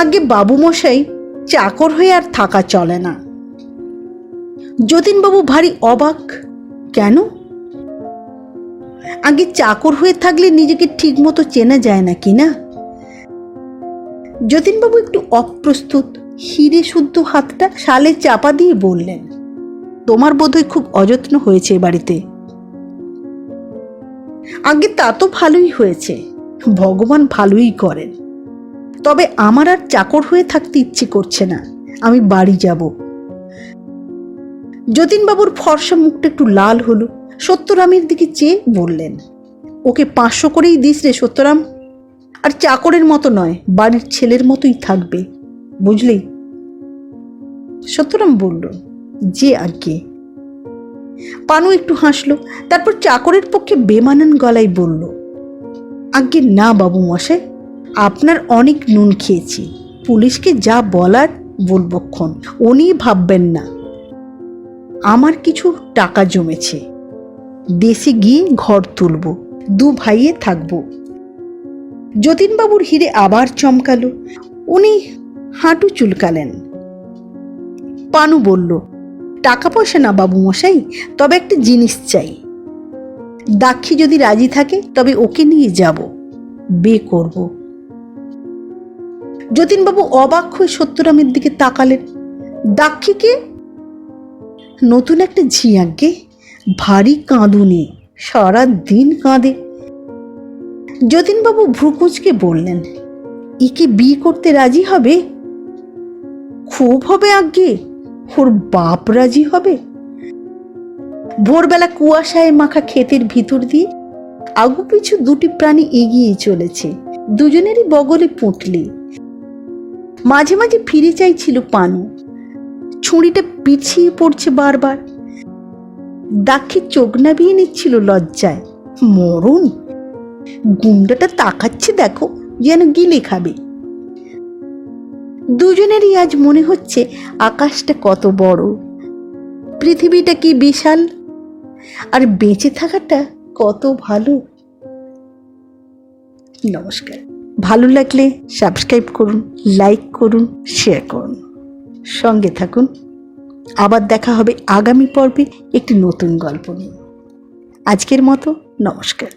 আগে বাবু মশাই, চাকর হয়ে আর থাকা চলে না। যতীনবাবু ভারী অবাক, কেন? আগে চাকর হয়ে থাকলে নিজেকে ঠিক মতো চেনা যায় না কিনা? যতীনবাবু একটু অপ্রস্তুত, হিরে শুদ্ধ হাতটা শালে চাপা দিয়ে বললেন, তোমার বোধহয় খুব অযত্ন হয়েছে এ বাড়িতে। আগে তা তো ভালোই হয়েছে, ভগবান ভালোই করেন, তবে আমার আর চাকর হয়ে থাকতে ইচ্ছে করছে না, আমি বাড়ি যাব। যতীনবাবুর ফর্সা মুখটা একটু লাল হলো। সত্যরামের দিকে চেয়ে বললেন, ওকে 500 করেই দিস রে সত্যরাম। আর চাকরের মতো নয়, বাড়ির ছেলের মতোই থাকবে, বুঝলি? সত্যরাম বলল, যে আজ্ঞে। পানু একটু হাসলো, তারপর চাকরের পক্ষে বেমানান গলায় বলল, আজ্ঞে না বাবু মশাই, আপনার অনেক নুন খেয়েছি, পুলিশকে যা বলার বলবক্ষণ, ও নিয়ে ভাববেন না। আমার কিছু টাকা জমেছে, দেশে গিয়ে ঘর তুলব, 2 ভাইয়ে থাকবো। যতীনবাবুর হিরে আবার চমকালো, উনি হাঁটু চুলকালেন। পানু বলল, টাকা পয়সা না বাবু মশাই, তবে একটা জিনিস চাই। দাক্ষী যদি রাজি থাকে তবে ওকে নিয়ে যাব, বিয়ে করব। যতীনবাবু অবাক হয়ে সত্যরামের দিকে তাকালেন। দাক্ষীকে? নতুন একটা ঝি আজ্ঞে, ভারী কাঁদুনে, সারা দিন কাঁদে। যতীনবাবু ভ্রুকুঁচকে বললেন, একে বিয়ে করতে রাজি হবে? খুব হবে আজ্ঞে, ওর বাপ রাজি হবে। ভোরবেলা কুয়াশায় মাখা ক্ষেতের ভিতর দিয়ে আগু পিছু 2টি প্রাণী এগিয়ে চলেছে, দুজনেরই বগলে পুঁটলি। মাঝে মাঝে ফিরে চাইছিল পানু, ছুরিটা পিছিয়ে পড়ছে বারবার। দাক্ষী চোখ নাবিয়ে নিচ্ছিল লজ্জায়। মরণ, গুন্ডাটা তাকাচ্ছে দেখো, যেন গিলে খাবে। দুজনেরই আজ মনে হচ্ছে আকাশটা কত বড়, পৃথিবীটা কি বিশাল, আর বেঁচে থাকাটা কত ভালো। নমস্কার। ভালো লাগলে সাবস্ক্রাইব করুন, লাইক করুন, শেয়ার করুন, সঙ্গে থাকুন। আবার দেখা হবে আগামী পর্বে একটি নতুন গল্প নিয়ে। আজকের মতো নমস্কার।